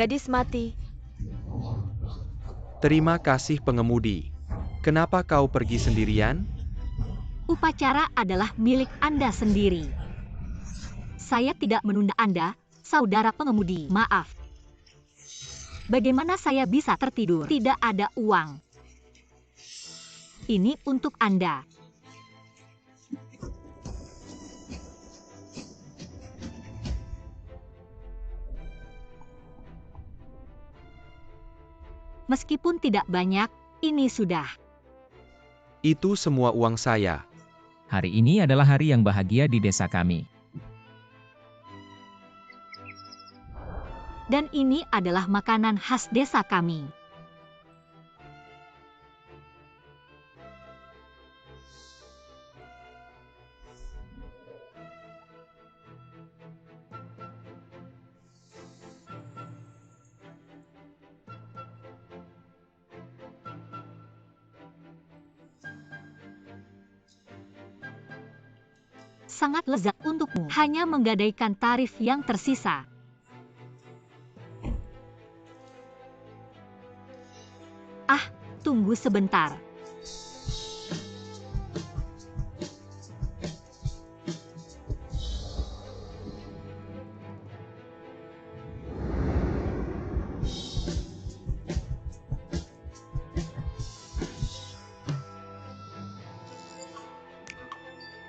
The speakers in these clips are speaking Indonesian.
gadis mati. Terima kasih pengemudi. Kenapa kau pergi sendirian? Upacara adalah milik Anda sendiri. Saya tidak menunda Anda, saudara pengemudi. Maaf. Bagaimana saya bisa tertidur? Tidak ada uang. Ini untuk Anda. Meskipun tidak banyak, ini sudah. Itu semua uang saya. Hari ini adalah hari yang bahagia di desa kami. Dan ini adalah makanan khas desa kami. Sangat lezat untukmu, hanya menggadaikan tarif yang tersisa. Ah, tunggu sebentar.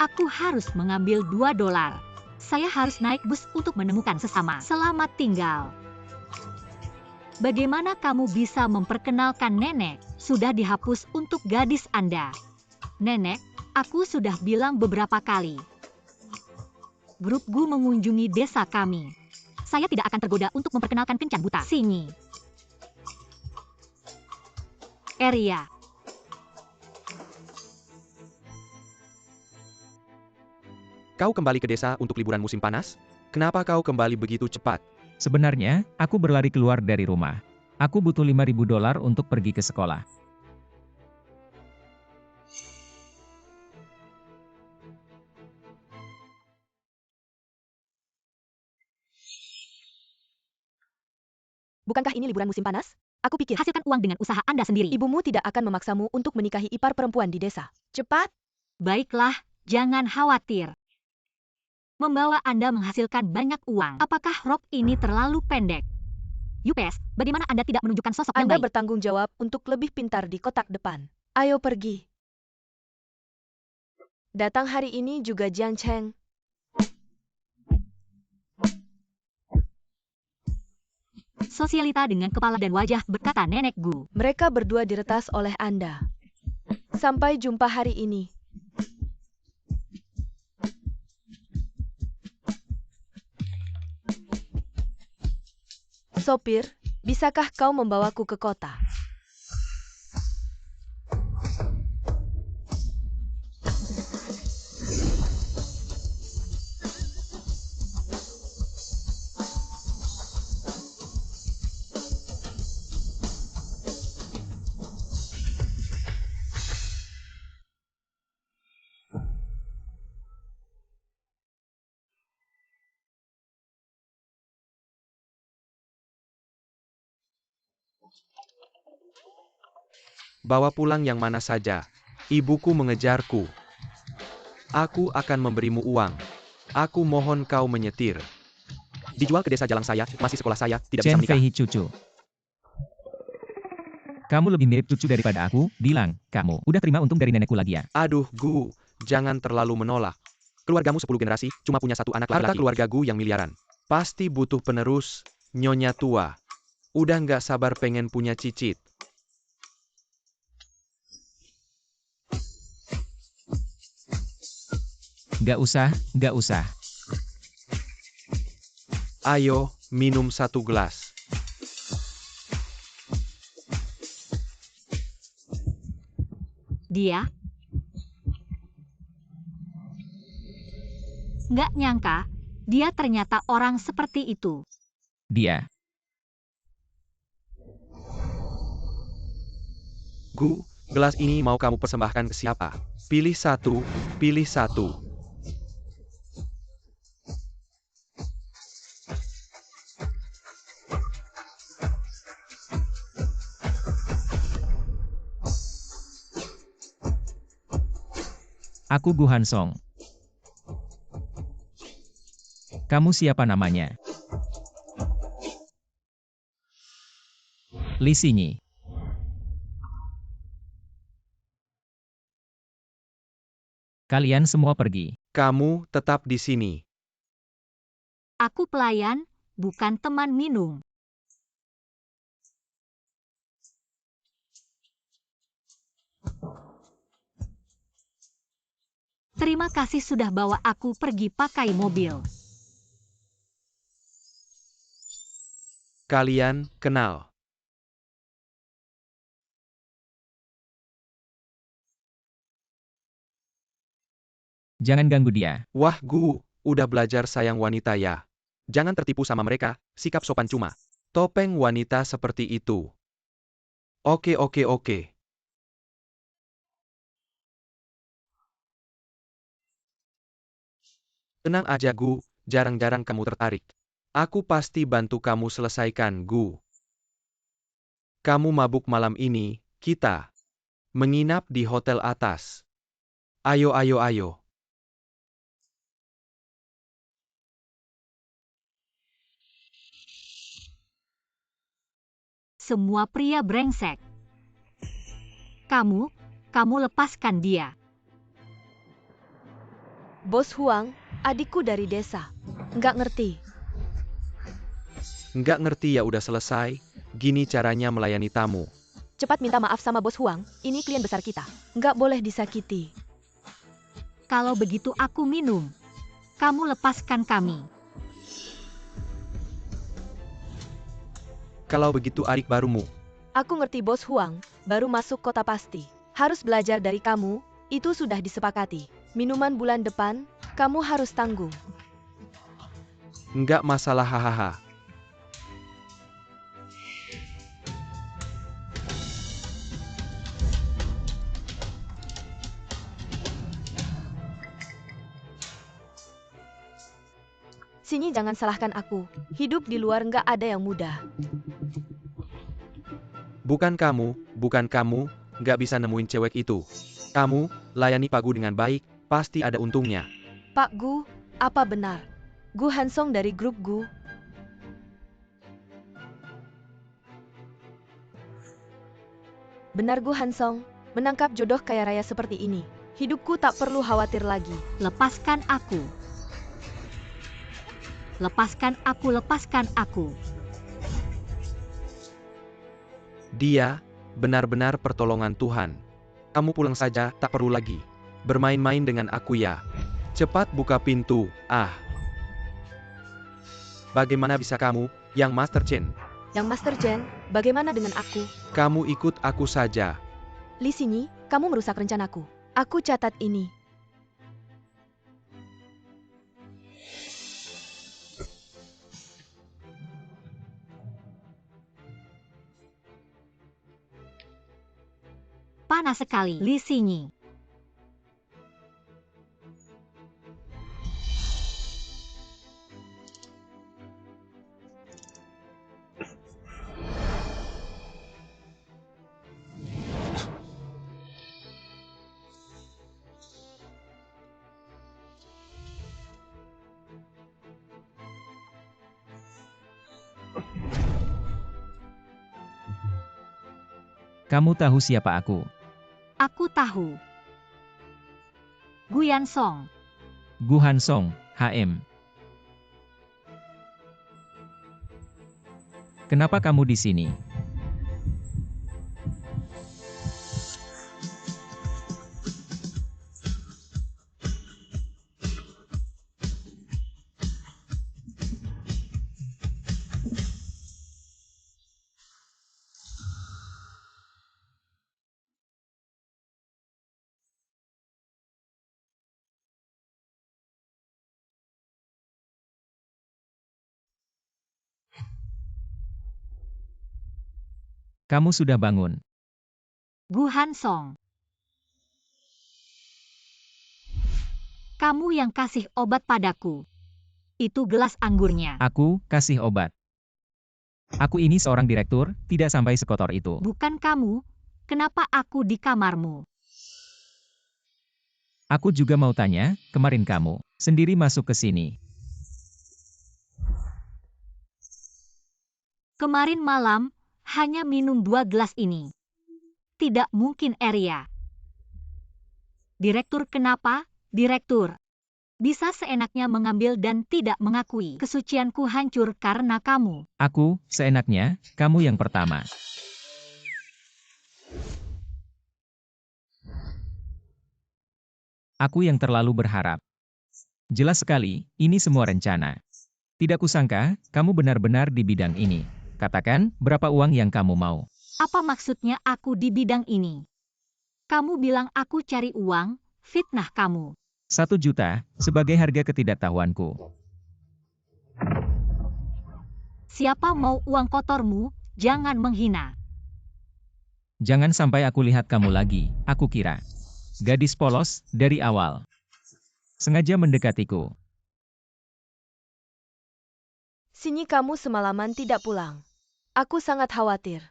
Aku harus mengambil $2. Saya harus naik bus untuk menemukan sesama. Selamat tinggal. Bagaimana kamu bisa memperkenalkan nenek? Sudah dihapus untuk gadis Anda. Nenek, aku sudah bilang beberapa kali. Grup Gu mengunjungi desa kami. Saya tidak akan tergoda untuk memperkenalkan kencan buta. Sini. Area. Kau kembali ke desa untuk liburan musim panas? Kenapa kau kembali begitu cepat? Sebenarnya, aku berlari keluar dari rumah. Aku butuh $5.000 untuk pergi ke sekolah. Bukankah ini liburan musim panas? Aku pikir Hasilkan uang dengan usaha Anda sendiri. ibumu tidak akan memaksamu untuk menikahi ipar perempuan di desa. Cepat! Baiklah, jangan khawatir. Membawa Anda menghasilkan banyak uang. Apakah rok ini terlalu pendek? Yupes, bagaimana Anda tidak menunjukkan sosok yang Anda baik? bertanggung jawab untuk lebih pintar di kotak depan. Ayo pergi. Datang hari ini juga Jiang Cheng. Sosialita dengan kepala dan wajah, berkata Nenek Gu. Mereka berdua diretas oleh Anda. Sampai jumpa hari ini. Sopir, bisakah kau membawaku ke kota? Bawa pulang yang mana saja. Ibuku mengejarku. Aku akan memberimu uang. Aku mohon kau menyetir. Dijual ke desa Jalang saya, masih sekolah saya, tidak bisa Chen menikah. Fei cucu. Kamu lebih mirip cucu daripada aku, bilang, kamu. Udah terima untung dari nenekku lagi ya. Aduh, Gu, jangan terlalu menolak. Keluargamu 10 generasi, cuma punya satu anak laki-laki. Harta keluarga Gu yang miliaran. Pasti butuh penerus, nyonya tua. Udah nggak sabar pengen punya cicit. Nggak usah, nggak usah. Ayo, minum 1 gelas. Dia? Nggak nyangka, dia ternyata orang seperti itu. Dia. Gu, gelas ini mau kamu persembahkan ke siapa? Pilih satu, pilih satu. Aku Gu Hansong. Kamu siapa namanya? Li Xinyi. Kalian semua pergi. Kamu tetap di sini. Aku pelayan, bukan teman minum. Terima kasih sudah bawa aku pergi pakai mobil. Kalian kenal. Jangan ganggu dia. Wah Gu, udah belajar sayang wanita ya. Jangan tertipu sama mereka, sikap sopan cuma. Topeng wanita seperti itu. Oke. Tenang aja Gu, jarang-jarang kamu tertarik. Aku pasti bantu kamu selesaikan Gu. Kamu mabuk malam ini, kita menginap di hotel atas. Ayo. Semua pria brengsek. Kamu lepaskan dia. Bos Huang, adikku dari desa. Nggak ngerti. Nggak ngerti ya udah selesai, gini caranya melayani tamu. Cepat minta maaf sama Bos Huang, ini klien besar kita. Nggak boleh disakiti. Kalau begitu aku minum. Kamu lepaskan kami. Kalau begitu adik barumu. Aku ngerti Bos Huang, baru masuk kota pasti. Harus belajar dari kamu, itu sudah disepakati. Minuman bulan depan, kamu harus tanggung. Nggak masalah hahaha. Sini jangan salahkan aku. Hidup di luar nggak ada yang mudah. Bukan kamu, nggak bisa nemuin cewek itu. Kamu, layani Pak Gu dengan baik, pasti ada untungnya. Pak Gu, apa benar? Gu Hansong dari grup Gu. Benar Gu Hansong, menangkap jodoh kaya raya seperti ini. Hidupku tak perlu khawatir lagi. Lepaskan aku. Lepaskan aku. Dia, benar-benar pertolongan Tuhan. Kamu pulang saja, tak perlu lagi bermain-main dengan aku ya. Cepat buka pintu, Bagaimana bisa kamu, yang Master Chen? Yang Master Chen, bagaimana dengan aku? Kamu ikut aku saja. Li Xinyi, kamu merusak rencanaku. Aku catat ini. Panas sekali, Li Xinyi. Kamu tahu siapa aku? Aku tahu. Gu Hansong. Gu Hansong, HM. Kenapa kamu di sini? Kamu sudah bangun. Gu Hansong. Kamu yang kasih obat padaku. Itu gelas anggurnya. Aku kasih obat. Aku ini seorang direktur, tidak sampai sekotor itu. Bukan kamu. Kenapa aku di kamarmu? Aku juga mau tanya, kemarin kamu sendiri masuk ke sini. Kemarin malam, hanya minum 2 gelas ini. Tidak mungkin, Arya. Direktur, kenapa? Direktur. Bisa seenaknya mengambil dan tidak mengakui. Kesucianku hancur karena kamu. Aku, seenaknya, kamu yang pertama. Aku yang terlalu berharap. Jelas sekali, ini semua rencana. Tidak kusangka, kamu benar-benar di bidang ini. Katakan, berapa uang yang kamu mau? Apa maksudnya aku di bidang ini? Kamu bilang aku cari uang, fitnah kamu. 1 juta, sebagai harga ketidaktahuanku. Siapa mau uang kotormu, jangan menghina. Jangan sampai aku lihat kamu lagi, aku kira. Gadis polos, dari awal. Sengaja mendekatiku. Sinyi kamu semalaman tidak pulang. Aku sangat khawatir.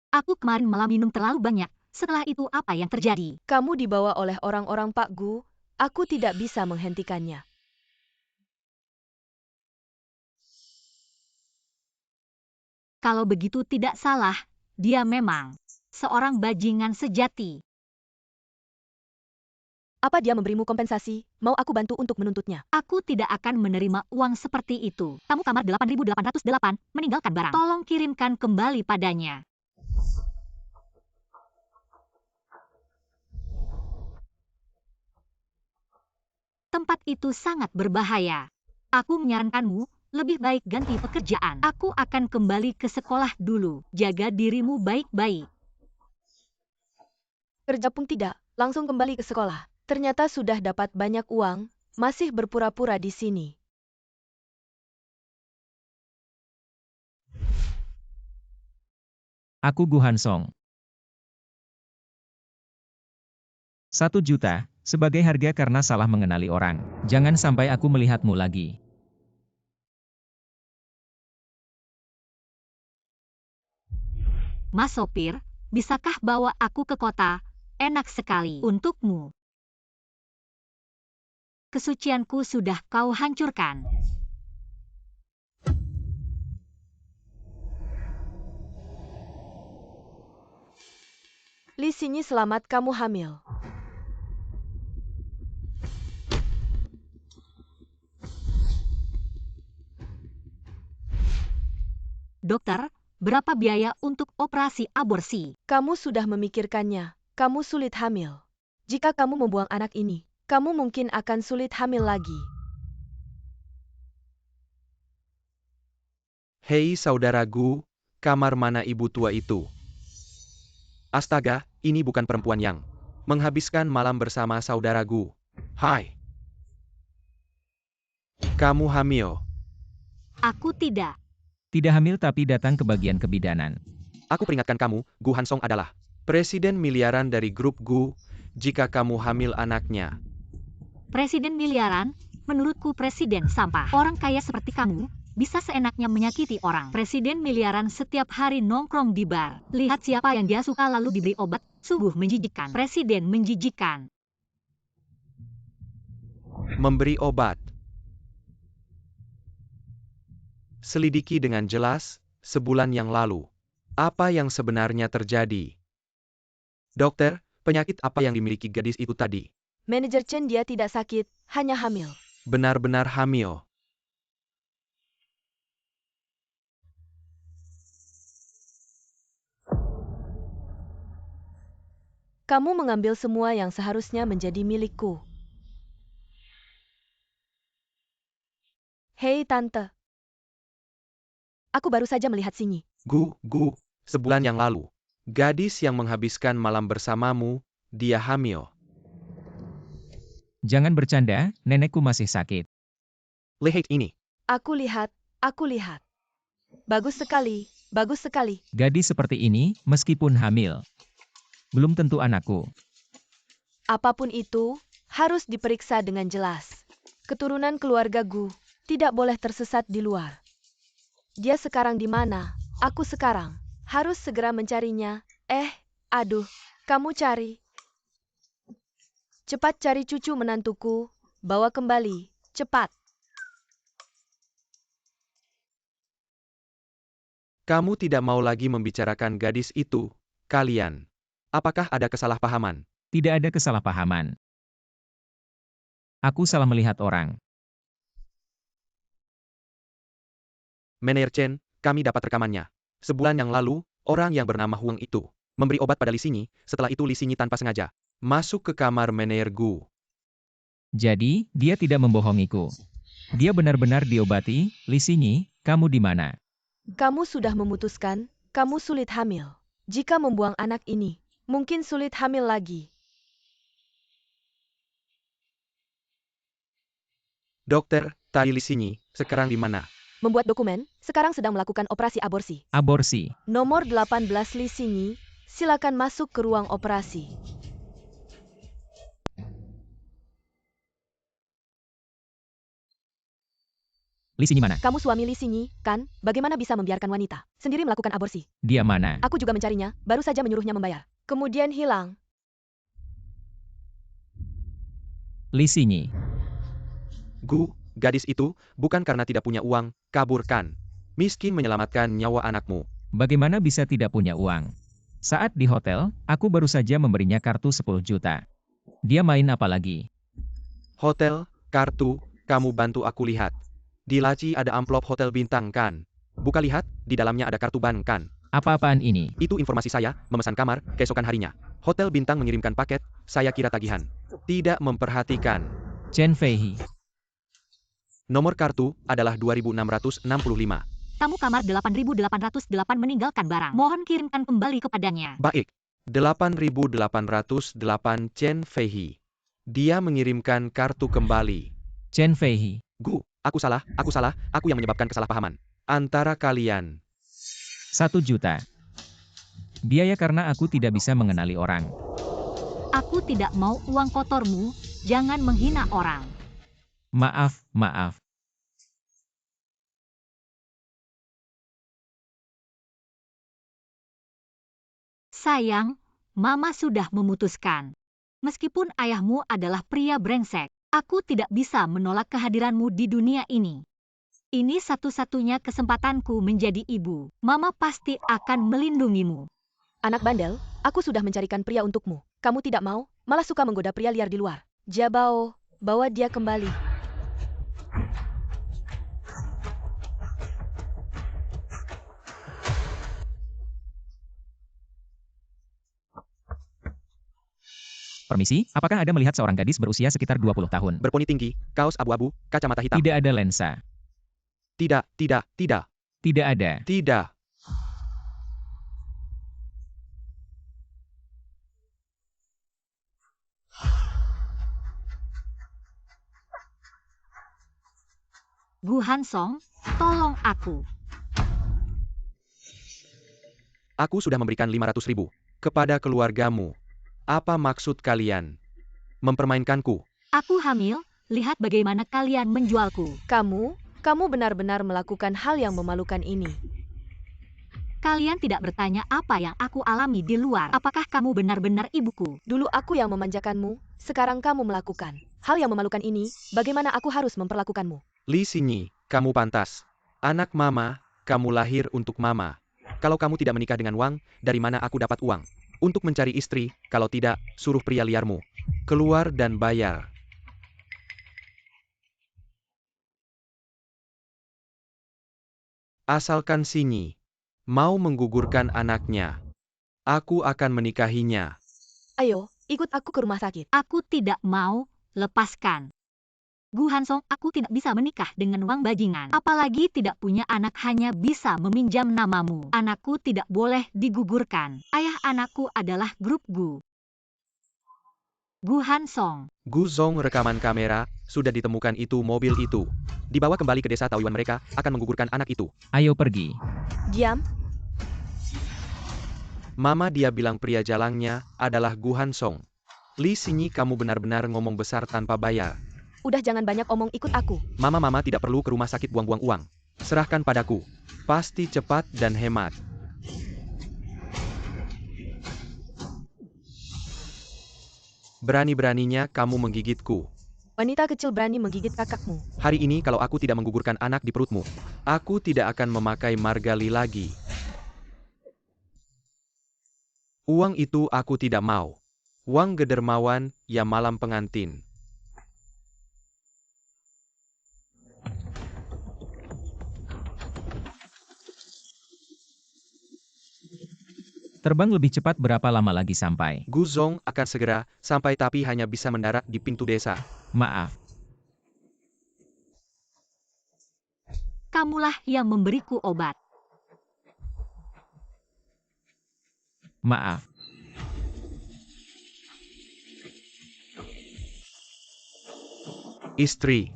Aku kemarin malam minum terlalu banyak. Setelah itu apa yang terjadi? Kamu dibawa oleh orang-orang Pak Gu, aku tidak bisa menghentikannya. Kalau begitu tidak salah, dia memang seorang bajingan sejati. Apa dia memberimu kompensasi? Mau aku bantu untuk menuntutnya? Aku tidak akan menerima uang seperti itu. Tamu kamar 8808, meninggalkan barang. Tolong kirimkan kembali padanya. Tempat itu sangat berbahaya. Aku menyarankanmu, lebih baik ganti pekerjaan. Aku akan kembali ke sekolah dulu. Jaga dirimu baik-baik. Kerja pun tidak, langsung kembali ke sekolah. Ternyata sudah dapat banyak uang, masih berpura-pura di sini. Aku Gu Hansong. 1 juta, sebagai harga karena salah mengenali orang. Jangan sampai aku melihatmu lagi. Mas sopir, bisakah bawa aku ke kota? Enak sekali untukmu. Kesucianku sudah kau hancurkan. Li Sinyi, selamat, kamu hamil. Dokter, berapa biaya untuk operasi aborsi? Kamu sudah memikirkannya, kamu sulit hamil. Jika kamu membuang anak ini, kamu mungkin akan sulit hamil lagi. Hei saudara Gu, kamar mana ibu tua itu? Astaga, ini bukan perempuan yang menghabiskan malam bersama saudara Gu. Hai. Kamu hamil. Aku tidak. Tidak hamil tapi datang ke bagian kebidanan. Aku peringatkan kamu, Gu Hansong adalah presiden miliaran dari grup Gu. Jika kamu hamil anaknya, Presiden miliaran? Menurutku presiden sampah. Orang kaya seperti kamu, bisa seenaknya menyakiti orang. Presiden miliaran setiap hari nongkrong di bar. Lihat siapa yang dia suka lalu diberi obat. Sungguh menjijikan. Presiden menjijikan. memberi obat. Selidiki dengan jelas, sebulan yang lalu. Apa yang sebenarnya terjadi? Dokter, penyakit apa yang dimiliki gadis itu tadi? Manajer Chen, dia tidak sakit, hanya hamil. Benar-benar hamil. Kamu mengambil semua yang seharusnya menjadi milikku. Hei tante. Aku baru saja melihat Sinyi. Gu, sebulan yang lalu. Gadis yang menghabiskan malam bersamamu, dia hamil. Jangan bercanda, nenekku masih sakit. Lihat ini. Aku lihat. Bagus sekali, bagus sekali. Gadis seperti ini, meskipun hamil, belum tentu anakku. Apapun itu, harus diperiksa dengan jelas. Keturunan keluarga Gu tidak boleh tersesat di luar. Dia sekarang di mana? Aku sekarang harus segera mencarinya. Aduh, kamu cari. Cepat cari cucu menantuku, bawa kembali, cepat. Kamu tidak mau lagi membicarakan gadis itu, kalian. Apakah ada kesalahpahaman? Tidak ada kesalahpahaman. Aku salah melihat orang. Meneer Chen, kami dapat rekamannya. Sebulan yang lalu, orang yang bernama Huang itu memberi obat pada Li Xingyi, setelah itu Li Xingyi tanpa sengaja masuk ke kamar Meneer Gu. Jadi, dia tidak membohongiku. Dia benar-benar diobati. Li Xingyi, kamu di mana? Kamu sudah memutuskan, kamu sulit hamil. Jika membuang anak ini, mungkin sulit hamil lagi. Dokter, tadi Li Xingyi, sekarang di mana? Membuat dokumen, sekarang sedang melakukan operasi aborsi. Aborsi. Nomor 18 Li Xingyi, silakan masuk ke ruang operasi. Li Xingyi mana? Kamu suami Li Xingyi, kan? Bagaimana bisa membiarkan wanita sendiri melakukan aborsi? Dia mana? Aku juga mencarinya, baru saja menyuruhnya membayar. Kemudian hilang. Li Xingyi. Gu, gadis itu, bukan karena tidak punya uang, kaburkan. Miskin menyelamatkan nyawa anakmu. Bagaimana bisa tidak punya uang? Saat di hotel, aku baru saja memberinya kartu 10 juta. Dia main apa lagi? Hotel, kartu, kamu bantu aku lihat. Di laci ada amplop hotel bintang kan? Buka lihat, di dalamnya ada kartu ban kan? Apa-apaan ini? Itu informasi saya, memesan kamar, keesokan harinya. Hotel bintang mengirimkan paket, saya kira tagihan. Tidak memperhatikan. Chen Feihi. Nomor kartu adalah 2665. Tamu kamar 8808 meninggalkan barang. Mohon kirimkan kembali kepadanya. Baik. 8808 Chen Feihi. Dia mengirimkan kartu kembali. Chen Feihi. Gu, aku salah, aku yang menyebabkan kesalahpahaman. Antara kalian. 1 juta. Biaya karena aku tidak bisa mengenali orang. Aku tidak mau uang kotormu, jangan menghina orang. Maaf, maaf. Sayang, Mama sudah memutuskan. Meskipun ayahmu adalah pria brengsek, aku tidak bisa menolak kehadiranmu di dunia ini. Ini satu-satunya kesempatanku menjadi ibu. Mama pasti akan melindungimu. Anak bandel, aku sudah mencarikan pria untukmu. Kamu tidak mau, malah suka menggoda pria liar di luar. Jabao, bawa dia kembali. Permisi, apakah Anda melihat seorang gadis berusia sekitar 20 tahun? Berponi tinggi, kaos abu-abu, kacamata hitam. Tidak ada lensa. Tidak. Tidak ada. Tidak. Gu Hansong, tolong aku. Aku sudah memberikan 500.000 kepada keluargamu. Apa maksud kalian? Mempermainkanku? Aku hamil, lihat bagaimana kalian menjualku. Kamu benar-benar melakukan hal yang memalukan ini. Kalian tidak bertanya apa yang aku alami di luar. Apakah kamu benar-benar ibuku? Dulu aku yang memanjakanmu, sekarang kamu melakukan hal yang memalukan ini, bagaimana aku harus memperlakukanmu? Li Xingyi, kamu pantas. Anak mama, kamu lahir untuk mama. Kalau kamu tidak menikah dengan Wang, dari mana aku dapat uang? Untuk mencari istri, kalau tidak, suruh pria liarmu keluar dan bayar. Asalkan Xingyi mau menggugurkan anaknya, aku akan menikahinya. Ayo, ikut aku ke rumah sakit. Aku tidak mau, lepaskan. Gu Hansong, aku tidak bisa menikah dengan Wang bajingan. Apalagi tidak punya anak hanya bisa meminjam namamu. Anakku tidak boleh digugurkan. Ayah anakku adalah grup Gu. Gu Hansong. Gu Zong rekaman kamera, sudah ditemukan itu mobil itu. Dibawa kembali ke desa Taoyuan mereka, akan menggugurkan anak itu. Ayo pergi. Diam. Mama dia bilang pria jalangnya adalah Gu Hansong. Li Xingyi, kamu benar-benar ngomong besar tanpa bayar. Udah jangan banyak omong, ikut aku. Mama tidak perlu ke rumah sakit buang-buang uang. Serahkan padaku. Pasti cepat dan hemat. Berani-beraninya kamu menggigitku. Wanita kecil berani menggigit kakakmu. Hari ini kalau aku tidak menggugurkan anak di perutmu, aku tidak akan memakai margali lagi. Uang itu aku tidak mau. Uang gedermawan, ya malam pengantin. Terbang lebih cepat berapa lama lagi sampai? Gu Zong akan segera sampai tapi hanya bisa mendarat di pintu desa. Maaf, Kamulah yang memberiku obat. maaf. Istri.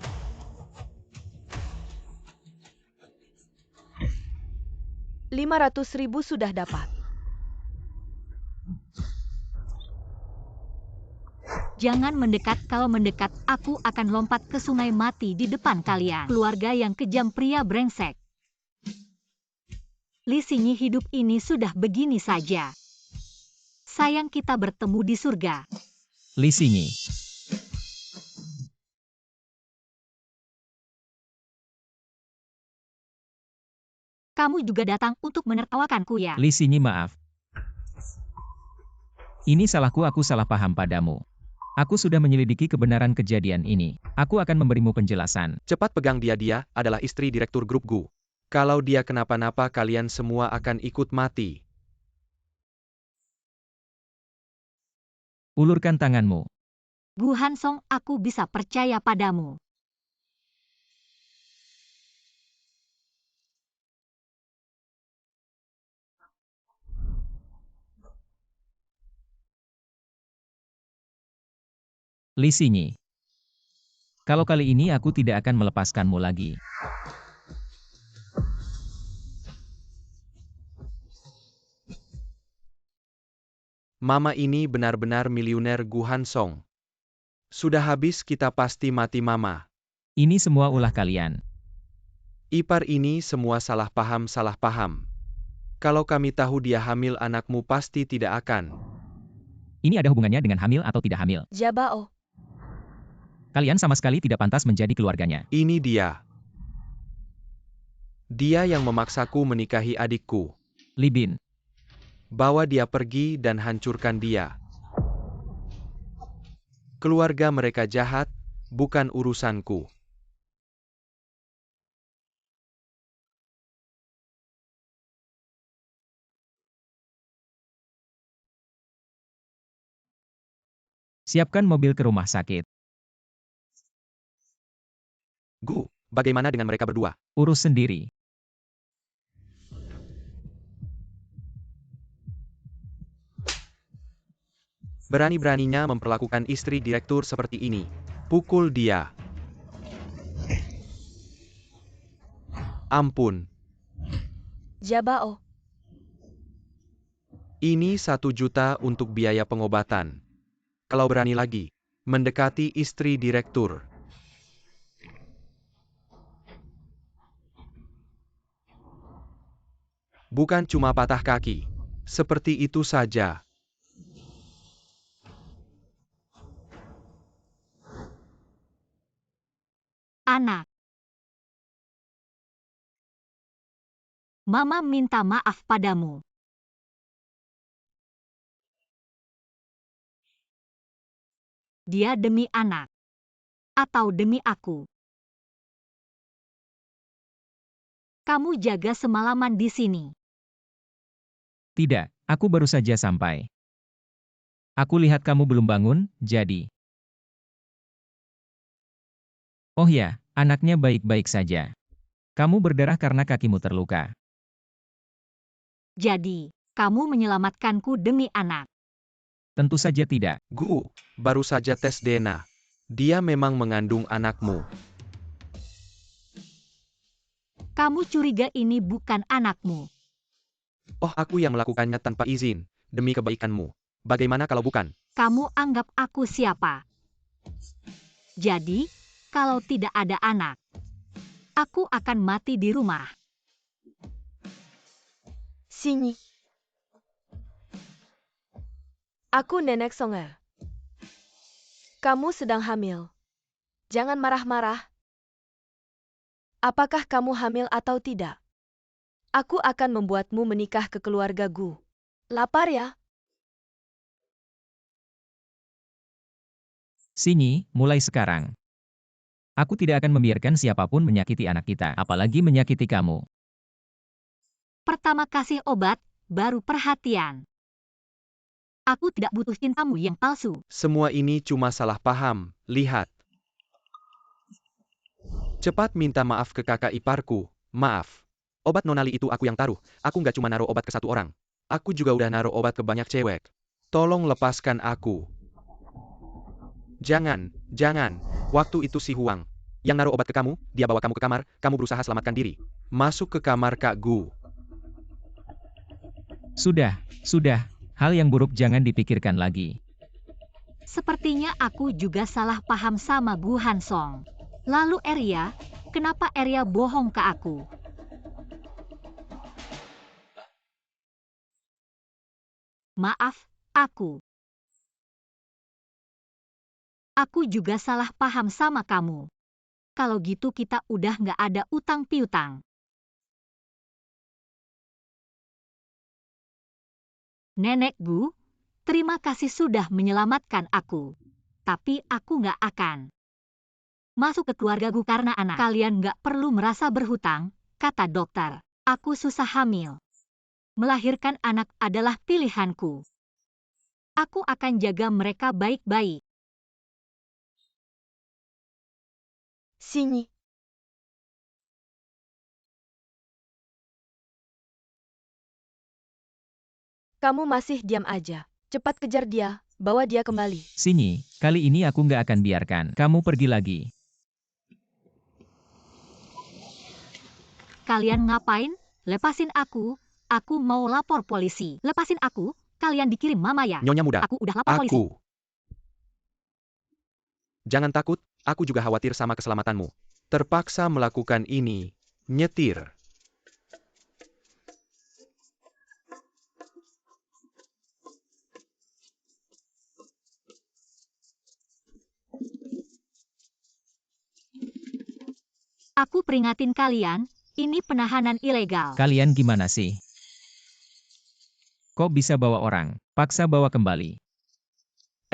Rp500.000 sudah dapat. Jangan mendekat, kalau mendekat aku akan lompat ke sungai mati di depan kalian. Keluarga yang kejam, pria brengsek. Li Xingyi, hidup ini sudah begini saja. Sayang kita bertemu di surga. Li Xingyi. Kamu juga datang untuk menertawakanku ya? Li Xingyi, maaf. Ini salahku, aku salah paham padamu. Aku sudah menyelidiki kebenaran kejadian ini. Aku akan memberimu penjelasan. Cepat pegang dia, dia adalah istri direktur grup Gu. Kalau dia kenapa-napa kalian semua akan ikut mati. Ulurkan tanganmu. Gu Hansong, aku bisa percaya padamu. Li Xingyi. Kalau kali ini aku tidak akan melepaskanmu lagi. Mama ini benar-benar miliuner Gu Hansong. Sudah habis kita pasti mati mama. Ini semua ulah kalian. Ipar ini semua salah paham. Kalau kami tahu dia hamil anakmu pasti tidak akan. Ini ada hubungannya dengan hamil atau tidak hamil. Jabao. Kalian sama sekali tidak pantas menjadi keluarganya. Ini dia. Dia yang memaksaku menikahi adikku. Li Bin. Bawa dia pergi dan hancurkan dia. Keluarga mereka jahat, bukan urusanku. Siapkan mobil ke rumah sakit. Gu, bagaimana dengan mereka berdua? Urus sendiri. Berani-beraninya memperlakukan istri direktur seperti ini. Pukul dia. Ampun. Jabao. Ini 1 juta untuk biaya pengobatan. Kalau berani lagi, mendekati istri direktur. Bukan cuma patah kaki. Seperti itu saja. Anak. Mama minta maaf padamu. Dia demi anak. Atau demi aku. Kamu jaga semalaman di sini. Tidak, aku baru saja sampai. Aku lihat kamu belum bangun, jadi. Oh ya, anaknya baik-baik saja. Kamu berdarah karena kakimu terluka. Jadi, kamu menyelamatkanku demi anak. Tentu saja tidak. Gu, baru saja tes DNA. Dia memang mengandung anakmu. Kamu curiga ini bukan anakmu. Oh, aku yang melakukannya tanpa izin, demi kebaikanmu. Bagaimana kalau bukan? Kamu anggap aku siapa? Jadi, kalau tidak ada anak, aku akan mati di rumah. Xingyi. Aku Nenek Songer. Kamu sedang hamil. Jangan marah-marah. Apakah kamu hamil atau tidak? Aku akan membuatmu menikah ke keluarga Gu. Lapar ya? Sini, mulai sekarang. Aku tidak akan membiarkan siapapun menyakiti anak kita, apalagi menyakiti kamu. Pertama kasih obat, baru perhatian. Aku tidak butuh cintamu yang palsu. Semua ini cuma salah paham, lihat. Cepat minta maaf ke kakak iparku, maaf. Obat nonali itu aku yang taruh, aku nggak cuma naruh obat ke satu orang. Aku juga udah naruh obat ke banyak cewek. Tolong lepaskan aku. Jangan, waktu itu si Huang yang naruh obat ke kamu, dia bawa kamu ke kamar, kamu berusaha selamatkan diri. Masuk ke kamar Kak Gu. Sudah. Hal yang buruk jangan dipikirkan lagi. Sepertinya aku juga salah paham sama Gu Hansong. Lalu Arya, kenapa Arya bohong ke aku? Maaf, aku juga salah paham sama kamu. Kalau gitu kita udah nggak ada utang piutang. Nenek Gu, terima kasih sudah menyelamatkan aku. Tapi aku nggak akan masuk ke keluarga Gu karena anak kalian nggak perlu merasa berhutang, kata dokter. Aku susah hamil. Melahirkan anak adalah pilihanku. Aku akan jaga mereka baik-baik. Sini. Kamu masih diam aja. Cepat kejar dia, bawa dia kembali. Sini, kali ini aku nggak akan biarkan kamu pergi lagi. Kalian ngapain? Lepasin aku mau lapor polisi. Lepasin aku, kalian dikirim mama ya. Nyonya muda, Aku udah lapor polisi. aku. Jangan takut, aku juga khawatir sama keselamatanmu. Terpaksa melakukan ini, nyetir. Aku peringatin kalian, ini penahanan ilegal. Kalian gimana sih? Kok bisa bawa orang? Paksa bawa kembali.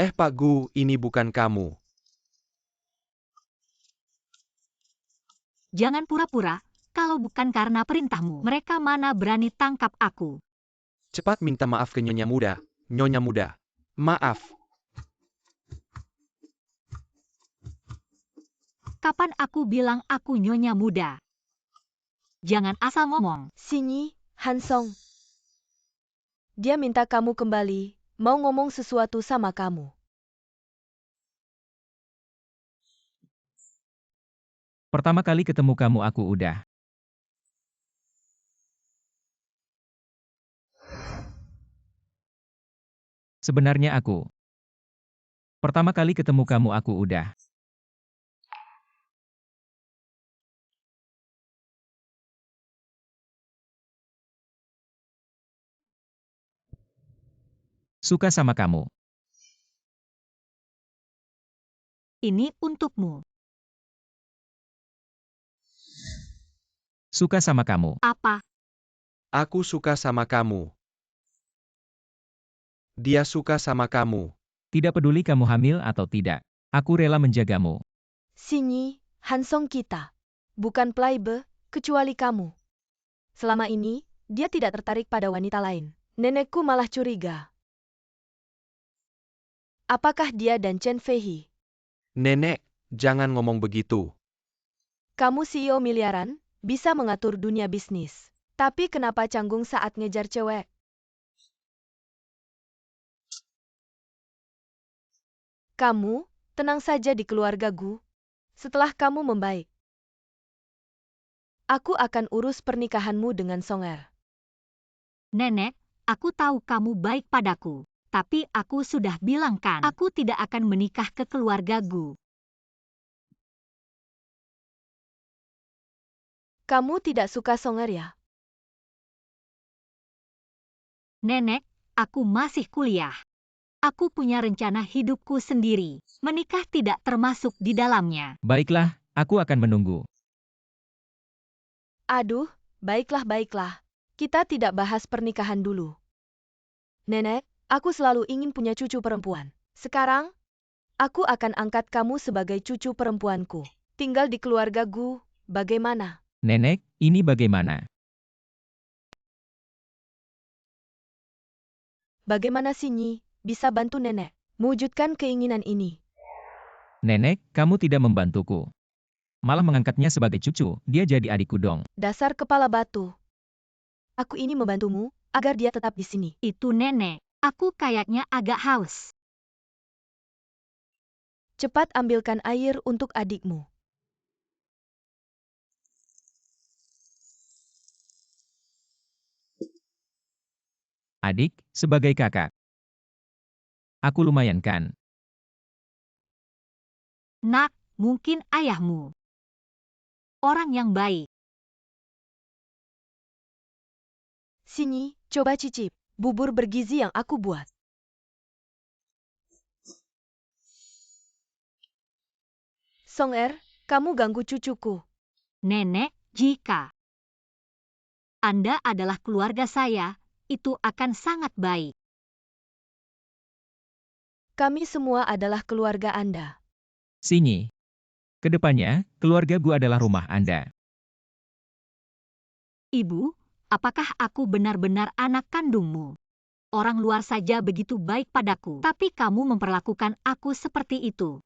Pak Gu, ini bukan kamu. Jangan pura-pura, kalau bukan karena perintahmu, mereka mana berani tangkap aku. Cepat minta maaf ke Nyonya muda. Nyonya muda. Maaf. Kapan aku bilang aku nyonya muda? Jangan asal ngomong. Sini, Hansong. Dia minta kamu kembali, mau ngomong sesuatu sama kamu. Pertama kali ketemu kamu aku udah. Sebenarnya aku. Pertama kali ketemu kamu aku udah. Suka sama kamu. Ini untukmu. Suka sama kamu. Apa? Aku suka sama kamu. Dia suka sama kamu. Tidak peduli kamu hamil atau tidak. Aku rela menjagamu. Sini, Hansong kita. Bukan playboy, kecuali kamu. Selama ini, dia tidak tertarik pada wanita lain. Nenekku malah curiga. Apakah dia dan Chen Feihi? Nenek, jangan ngomong begitu. Kamu CEO miliaran, bisa mengatur dunia bisnis. Tapi kenapa canggung saat ngejar cewek? Kamu, tenang saja di keluarga Gu. Setelah kamu membaik, aku akan urus pernikahanmu dengan Songer. Nenek, aku tahu kamu baik padaku. Tapi aku sudah bilang kan, aku tidak akan menikah ke keluarga Gu. Kamu tidak suka Songer ya? Nenek, aku masih kuliah. Aku punya rencana hidupku sendiri. Menikah tidak termasuk di dalamnya. Baiklah, aku akan menunggu. Aduh, baiklah. Kita tidak bahas pernikahan dulu. Nenek, aku selalu ingin punya cucu perempuan. Sekarang, aku akan angkat kamu sebagai cucu perempuanku. Tinggal di keluarga Gu, bagaimana? Nenek, ini bagaimana? Bagaimana Sinyi bisa bantu nenek mewujudkan keinginan ini? Nenek, kamu tidak membantuku. Malah mengangkatnya sebagai cucu, dia jadi adikku dong. Dasar kepala batu. Aku ini membantumu agar dia tetap di sini. Itu nenek. Aku kayaknya agak haus. Cepat ambilkan air untuk adikmu. Adik, sebagai kakak. Aku lumayan kan? Nak, mungkin ayahmu. Orang yang baik. Sinyi, coba cicip bubur bergizi yang aku buat. Song-er, kamu ganggu cucuku. Nenek, jika Anda adalah keluarga saya, itu akan sangat baik. Kami semua adalah keluarga Anda. Sinyi. Kedepannya, keluarga gua adalah rumah Anda. Ibu, apakah aku benar-benar anak kandungmu? Orang luar saja begitu baik padaku, tapi kamu memperlakukan aku seperti itu.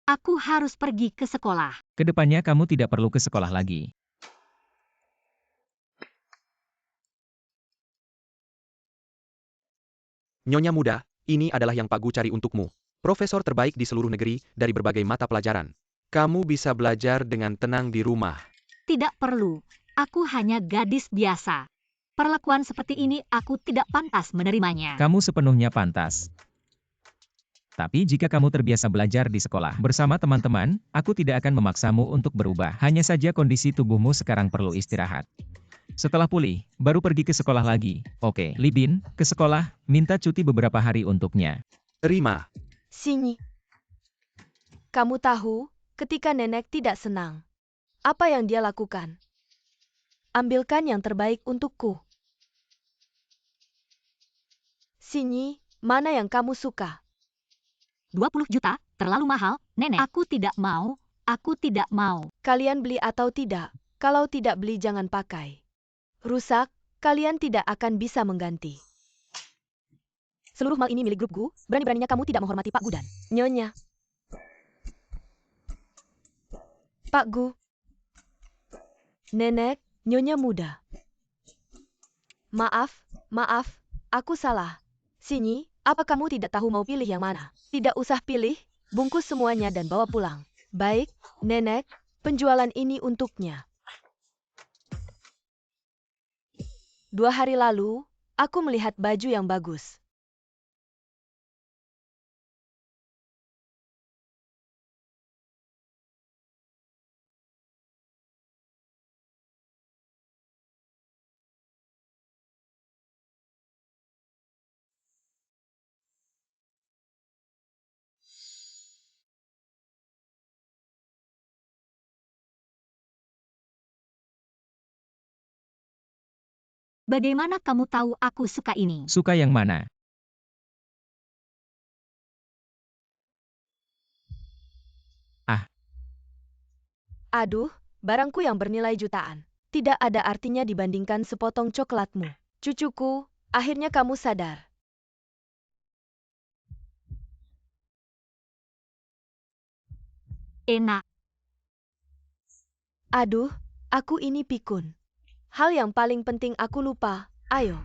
Aku harus pergi ke sekolah. Kedepannya kamu tidak perlu ke sekolah lagi. Nyonya muda, ini adalah yang Pak Gu cari untukmu. Profesor terbaik di seluruh negeri dari berbagai mata pelajaran. Kamu bisa belajar dengan tenang di rumah. Tidak perlu, aku hanya gadis biasa. Perlakuan seperti ini aku tidak pantas menerimanya. Kamu sepenuhnya pantas. Tapi jika kamu terbiasa belajar di sekolah bersama teman-teman, aku tidak akan memaksamu untuk berubah. Hanya saja kondisi tubuhmu sekarang perlu istirahat. Setelah pulih, baru pergi ke sekolah lagi. Oke, Li Bin, ke sekolah, minta cuti beberapa hari untuknya. Terima. Sinyi. Kamu tahu, ketika nenek tidak senang, apa yang dia lakukan? Ambilkan yang terbaik untukku. Sinyi, mana yang kamu suka? 20 juta, terlalu mahal, nenek. Aku tidak mau. Kalian beli atau tidak? Kalau tidak beli jangan pakai. Rusak, kalian tidak akan bisa mengganti. Seluruh mal ini milik grup Gu, berani-beraninya kamu tidak menghormati Pak Gu dan Nyonya. Pak Gu. Nenek, Nyonya muda. Maaf, aku salah. Sinyi, apa kamu tidak tahu mau pilih yang mana? Tidak usah pilih, bungkus semuanya dan bawa pulang. Baik, nenek, penjualan ini untuknya. 2 hari lalu, aku melihat baju yang bagus. Bagaimana kamu tahu aku suka ini? Suka yang mana? Aduh, barangku yang bernilai jutaan. Tidak ada artinya dibandingkan sepotong coklatmu. Cucuku, akhirnya kamu sadar. Enak. Aduh, aku ini pikun. Hal yang paling penting aku lupa. Ayo.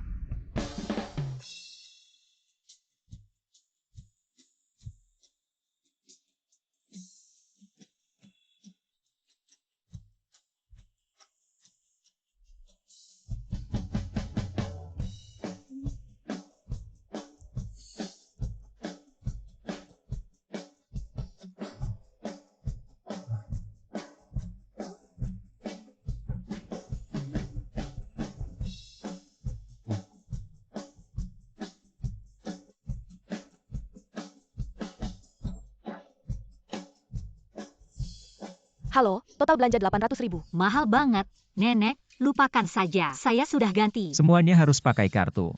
Halo, total belanja 800.000. Mahal banget, Nenek, lupakan saja. Saya sudah ganti. Semuanya harus pakai kartu.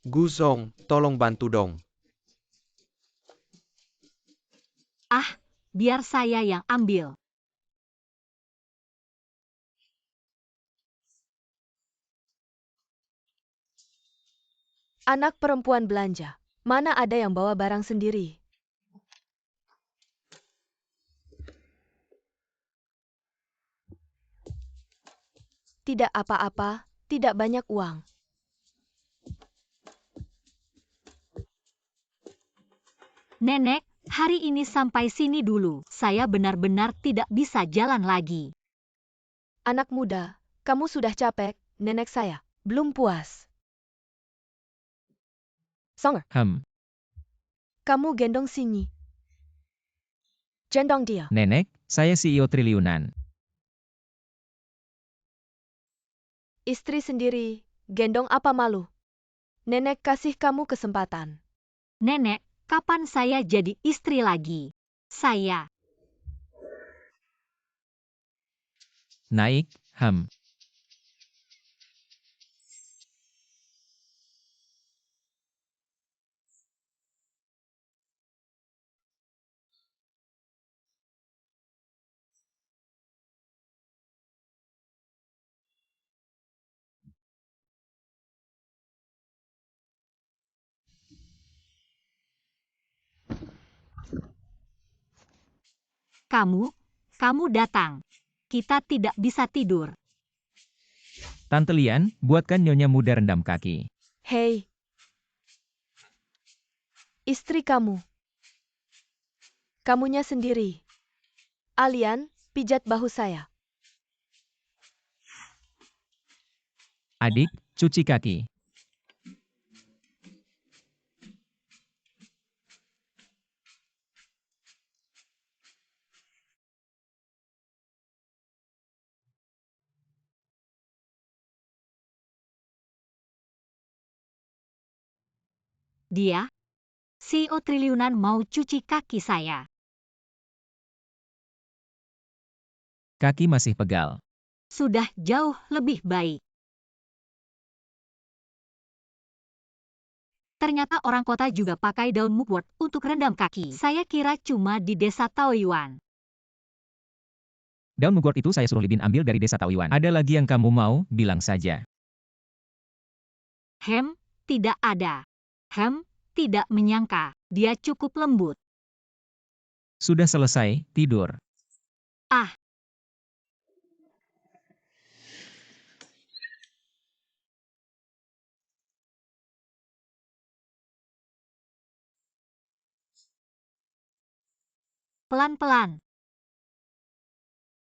Guzong, tolong bantu dong. Ah, biar saya yang ambil. Anak perempuan belanja. Mana ada yang bawa barang sendiri? Tidak apa-apa, tidak banyak uang. Nenek, hari ini sampai sini dulu. Saya benar-benar tidak bisa jalan lagi. Anak muda, kamu sudah capek, nenek saya. Belum puas. Songer, kamu gendong sini. Gendong dia. Nenek, saya CEO triliunan. Istri sendiri, gendong apa malu? Nenek kasih kamu kesempatan. Nenek, kapan saya jadi istri lagi? Saya. Naik, Kamu datang. Kita tidak bisa tidur. Tante Lian, buatkan Nyonya Muda rendam kaki. Hei. Istri kamu. Kamunya sendiri. Alian, pijat bahu saya. Adik, cuci kaki. Dia, CEO triliunan mau cuci kaki saya. Kaki masih pegal. Sudah jauh lebih baik. Ternyata orang kota juga pakai daun mugwort untuk rendam kaki. Saya kira cuma di desa Taoyuan. Daun mugwort itu saya suruh Libin ambil dari desa Taoyuan. Ada lagi yang kamu mau, bilang saja. Tidak ada. Tidak menyangka. Dia cukup lembut. Sudah selesai, tidur. Ah. Pelan-pelan.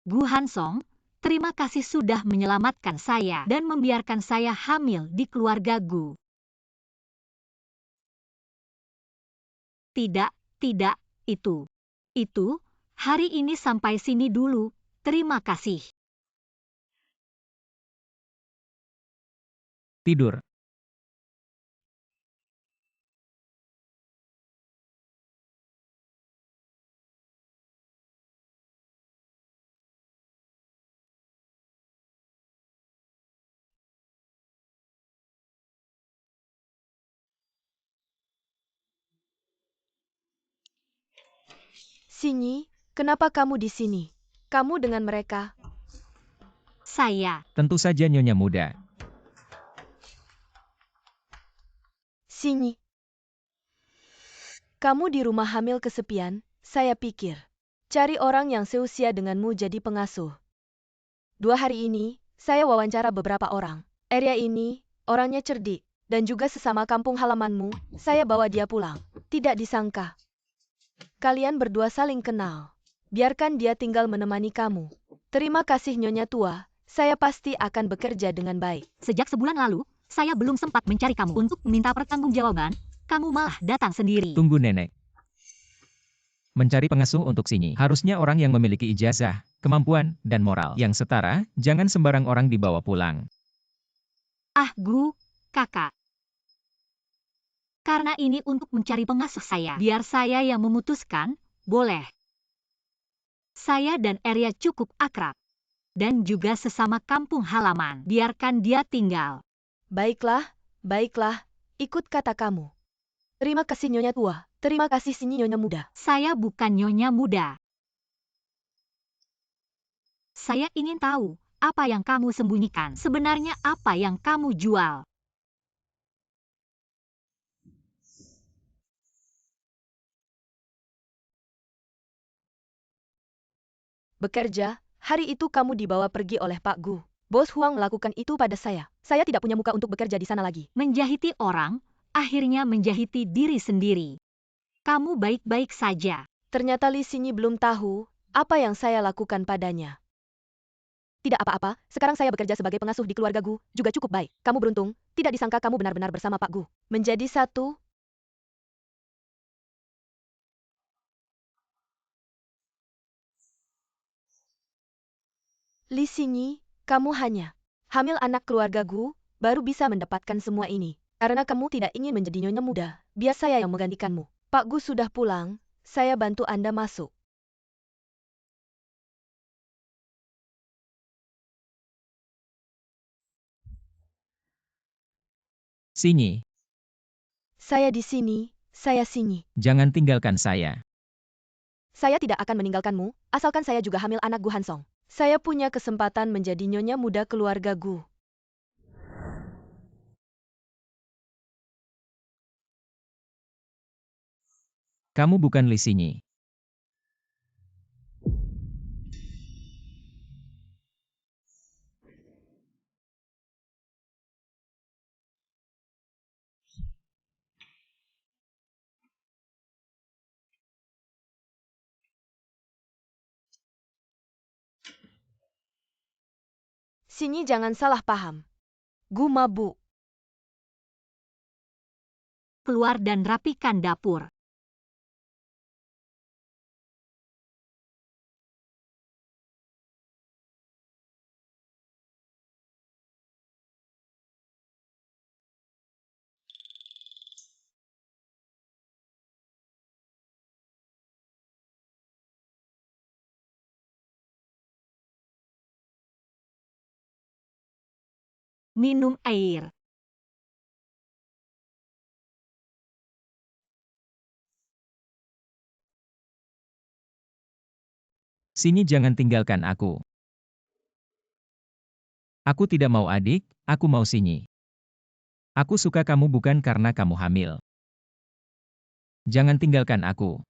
Gu Hansong, terima kasih sudah menyelamatkan saya dan membiarkan saya hamil di keluarga Gu. Tidak, itu, hari ini sampai sini dulu, terima kasih. Tidur. Sinyi, kenapa kamu di sini? Kamu dengan mereka? Saya. Tentu saja Nyonya Muda. Sinyi. Kamu di rumah hamil kesepian, saya pikir. Cari orang yang seusia denganmu jadi pengasuh. 2 hari ini, saya wawancara beberapa orang. Area ini, orangnya cerdik, dan juga sesama kampung halamanmu, saya bawa dia pulang. Tidak disangka. Kalian berdua saling kenal. Biarkan dia tinggal menemani kamu. Terima kasih Nyonya tua, saya pasti akan bekerja dengan baik. Sejak sebulan lalu, saya belum sempat mencari kamu untuk meminta pertanggungjawaban. Kamu malah datang sendiri. Tunggu Nenek. Mencari pengasuh untuk Sinyi. Harusnya orang yang memiliki ijazah, kemampuan, dan moral yang setara, jangan sembarang orang dibawa pulang. Ah Gu, kakak. Karena ini untuk mencari pengasuh saya. Biar saya yang memutuskan, Boleh. Saya dan Arya cukup akrab. Dan juga sesama kampung halaman. Biarkan dia tinggal. Baiklah, baiklah, ikut kata kamu. Terima kasih Nyonya tua, terima kasih Sinyi Nyonya muda. Saya bukan nyonya muda. Saya ingin tahu, apa yang kamu sembunyikan? Sebenarnya apa yang kamu jual? Bekerja, hari itu kamu dibawa pergi oleh Pak Gu. Bos Huang melakukan itu pada saya. Saya tidak punya muka untuk bekerja di sana lagi. Menjahiti orang, akhirnya menjahiti diri sendiri. Kamu baik-baik saja. Ternyata Li Sinyi belum tahu apa yang saya lakukan padanya. Tidak apa-apa, sekarang saya bekerja sebagai pengasuh di keluarga Gu, juga cukup baik. Kamu beruntung, tidak disangka kamu benar-benar bersama Pak Gu. Menjadi satu. Li Sinyi, kamu hanya hamil anak keluarga Gu, baru bisa mendapatkan semua ini. Karena kamu tidak ingin menjadi nyonya muda, biar saya yang menggantikanmu. Pak Gu sudah pulang, saya bantu Anda masuk. Sinyi, Saya di sini, saya Sinyi. jangan tinggalkan saya. Saya tidak akan meninggalkanmu, asalkan saya juga hamil anak Gu Hansong. Saya punya kesempatan menjadi nyonya muda keluarga Gu. Kamu bukan Li Sinyi. Sinyi jangan salah paham. Gu mabuk. Keluar dan rapikan dapur. Minum air. Sinyi jangan tinggalkan aku. Aku tidak mau adik, aku mau Sinyi. Aku suka kamu bukan karena kamu hamil. Jangan tinggalkan aku.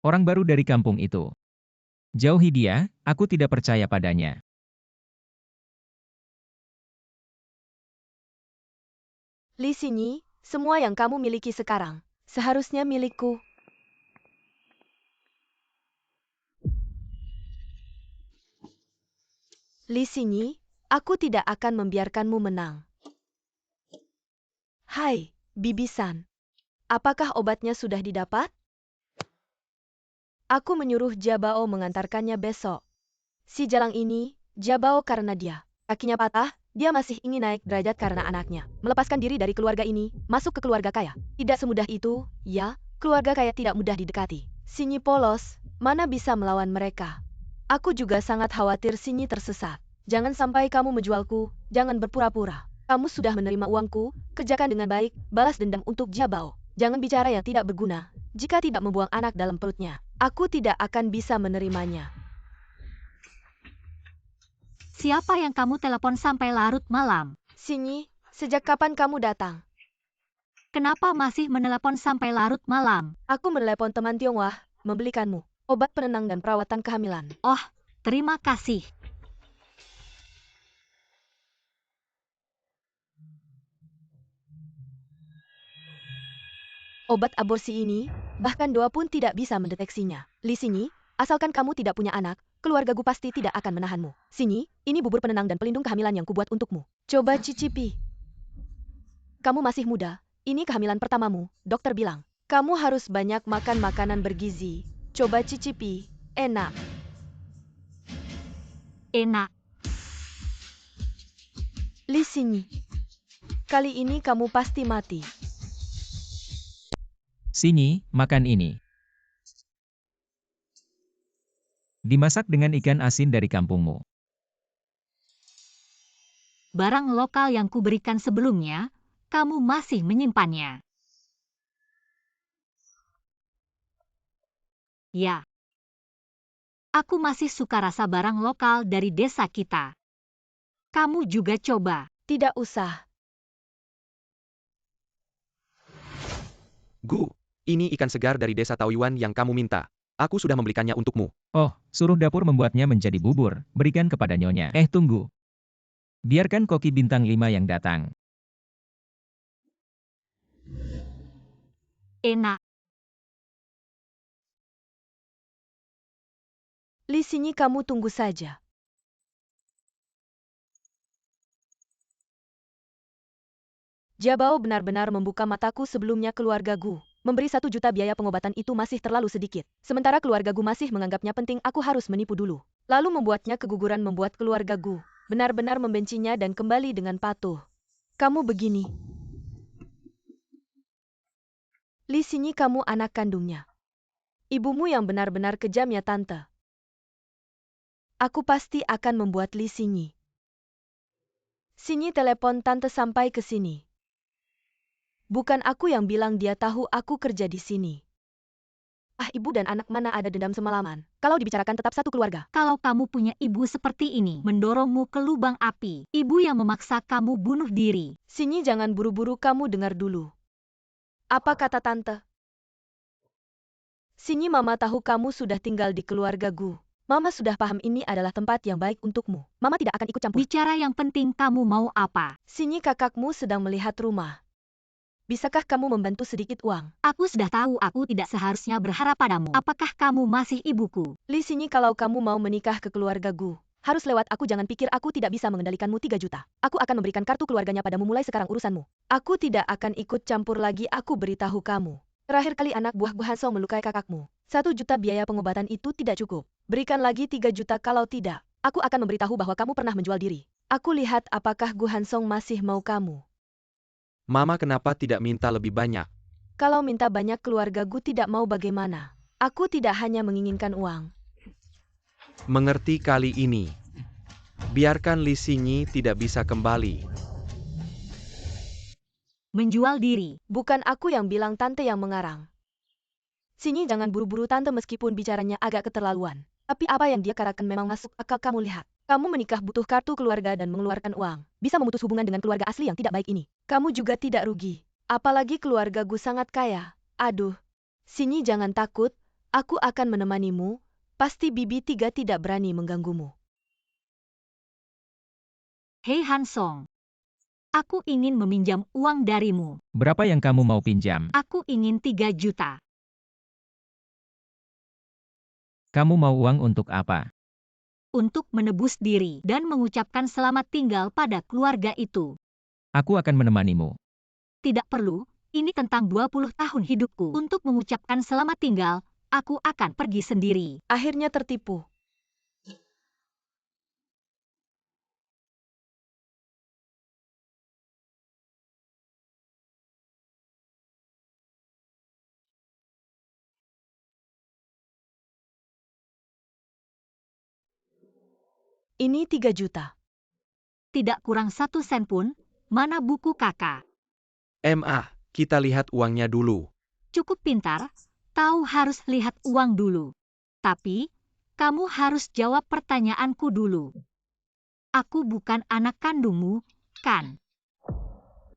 Orang baru dari kampung itu. Jauhi dia, aku tidak percaya padanya. Li Sinyi, semua yang kamu miliki sekarang, seharusnya milikku. Li Sinyi, aku tidak akan membiarkanmu menang. Hai, Bibi-san. Apakah obatnya sudah didapat? Aku menyuruh Jabao mengantarkannya besok. Si Jalang ini, Jabao karena dia kakinya patah, dia masih ingin naik derajat karena anaknya. Melepaskan diri dari keluarga ini, masuk ke keluarga kaya. Tidak semudah itu, ya, keluarga kaya tidak mudah didekati. Sinyi polos, mana bisa melawan mereka? Aku juga sangat khawatir Sinyi tersesat. Jangan sampai kamu menjualku, jangan berpura-pura. Kamu sudah menerima uangku, kerjakan dengan baik, balas dendam untuk Jabao. Jangan bicara yang tidak berguna. Jika tidak membuang anak dalam perutnya, aku tidak akan bisa menerimanya. Siapa yang kamu telepon sampai larut malam? Sinyi, sejak kapan kamu datang? Kenapa masih menelepon sampai larut malam? Aku menelepon teman Tionghoa, membelikanmu obat penenang dan perawatan kehamilan. Oh, terima kasih. Obat aborsi ini, bahkan doa pun tidak bisa mendeteksinya. Li Sinyi, asalkan kamu tidak punya anak, keluarga Gu pasti tidak akan menahanmu. Sinyi, ini bubur penenang dan pelindung kehamilan yang kubuat untukmu. Coba cicipi. Kamu masih muda, ini kehamilan pertamamu, dokter bilang. Kamu harus banyak makan makanan bergizi. Coba cicipi, enak. Enak. Li Xinyi, kali ini kamu pasti mati. Sini, makan ini. Dimasak dengan ikan asin dari kampungmu. Barang lokal yang kuberikan sebelumnya, kamu masih menyimpannya. Ya. Aku masih suka rasa barang lokal dari desa kita. Kamu juga coba. Tidak usah. Gu, ini ikan segar dari desa Taoyuan yang kamu minta. Aku sudah membelikannya untukmu. Oh, suruh dapur membuatnya menjadi bubur, berikan kepada nyonya. Tunggu. Biarkan koki bintang 5 yang datang. Enak. Li Xinyi, kamu tunggu saja. Jabao benar-benar membuka mataku sebelumnya keluarga Gu. Memberi 1 juta biaya pengobatan itu masih terlalu sedikit. Sementara keluarga Gu masih menganggapnya penting, aku harus menipu dulu. Lalu membuatnya keguguran membuat keluarga Gu benar-benar membencinya dan kembali dengan patuh. Kamu begini. Li Xinyi, kamu anak kandungnya. Ibumu yang benar-benar kejam ya tante. Aku pasti akan membuat Li Xinyi. Xinyi, telepon tante sampai ke sini. Bukan aku yang bilang dia tahu aku kerja di sini. Ah, ibu dan anak mana ada dendam semalaman. Kalau dibicarakan tetap satu keluarga. Kalau kamu punya ibu seperti ini, mendorongmu ke lubang api, ibu yang memaksa kamu bunuh diri. Xinyi, jangan buru-buru, kamu dengar dulu. Apa kata tante? Xinyi, mama tahu kamu sudah tinggal di keluarga Gu. Mama sudah paham ini adalah tempat yang baik untukmu. Mama tidak akan ikut campur. Bicara yang penting, kamu mau apa? Xinyi, kakakmu sedang melihat rumah. Bisakah kamu membantu sedikit uang? Aku sudah tahu aku tidak seharusnya berharap padamu. Apakah kamu masih ibuku? Li Xinyi, kalau kamu mau menikah ke keluarga Gu, harus lewat aku. Jangan pikir aku tidak bisa mengendalikanmu 3 juta. Aku akan memberikan kartu keluarganya padamu mulai sekarang urusanmu. Aku tidak akan ikut campur lagi, aku beritahu kamu. Terakhir kali anak buah Gu Hansong melukai kakakmu. 1 juta biaya pengobatan itu tidak cukup. Berikan lagi 3 juta, kalau tidak, aku akan memberitahu bahwa kamu pernah menjual diri. Aku lihat apakah Gu Hansong masih mau kamu. Mama kenapa tidak minta lebih banyak? Kalau minta banyak keluarga Gu tidak mau bagaimana? Aku tidak hanya menginginkan uang. Mengerti kali ini. Biarkan Li Xinyi tidak bisa kembali. Menjual diri. Bukan aku yang bilang, tante yang mengarang. Xinyi, jangan buru-buru tante, meskipun bicaranya agak keterlaluan. Tapi apa yang dia katakan memang masuk akal. Kamu lihat. Kamu menikah butuh kartu keluarga dan mengeluarkan uang. Bisa memutus hubungan dengan keluarga asli yang tidak baik ini. Kamu juga tidak rugi. Apalagi keluarga Gu sangat kaya. Aduh. Xinyi, jangan takut. Aku akan menemanimu. Pasti Bibi 3 tidak berani mengganggumu. Hei Hansong. Aku ingin meminjam uang darimu. Berapa yang kamu mau pinjam? Aku ingin 3 juta. Kamu mau uang untuk apa? Untuk menebus diri dan mengucapkan selamat tinggal pada keluarga itu. Aku akan menemanimu. Tidak perlu, ini tentang 20 tahun hidupku. Untuk mengucapkan selamat tinggal, aku akan pergi sendiri. Akhirnya tertipu. Ini 3 juta. Tidak kurang 1 sen pun. Mana buku kakak? Kita lihat uangnya dulu. Cukup pintar, tahu harus lihat uang dulu. Tapi, kamu harus jawab pertanyaanku dulu. Aku bukan anak kandungmu, kan?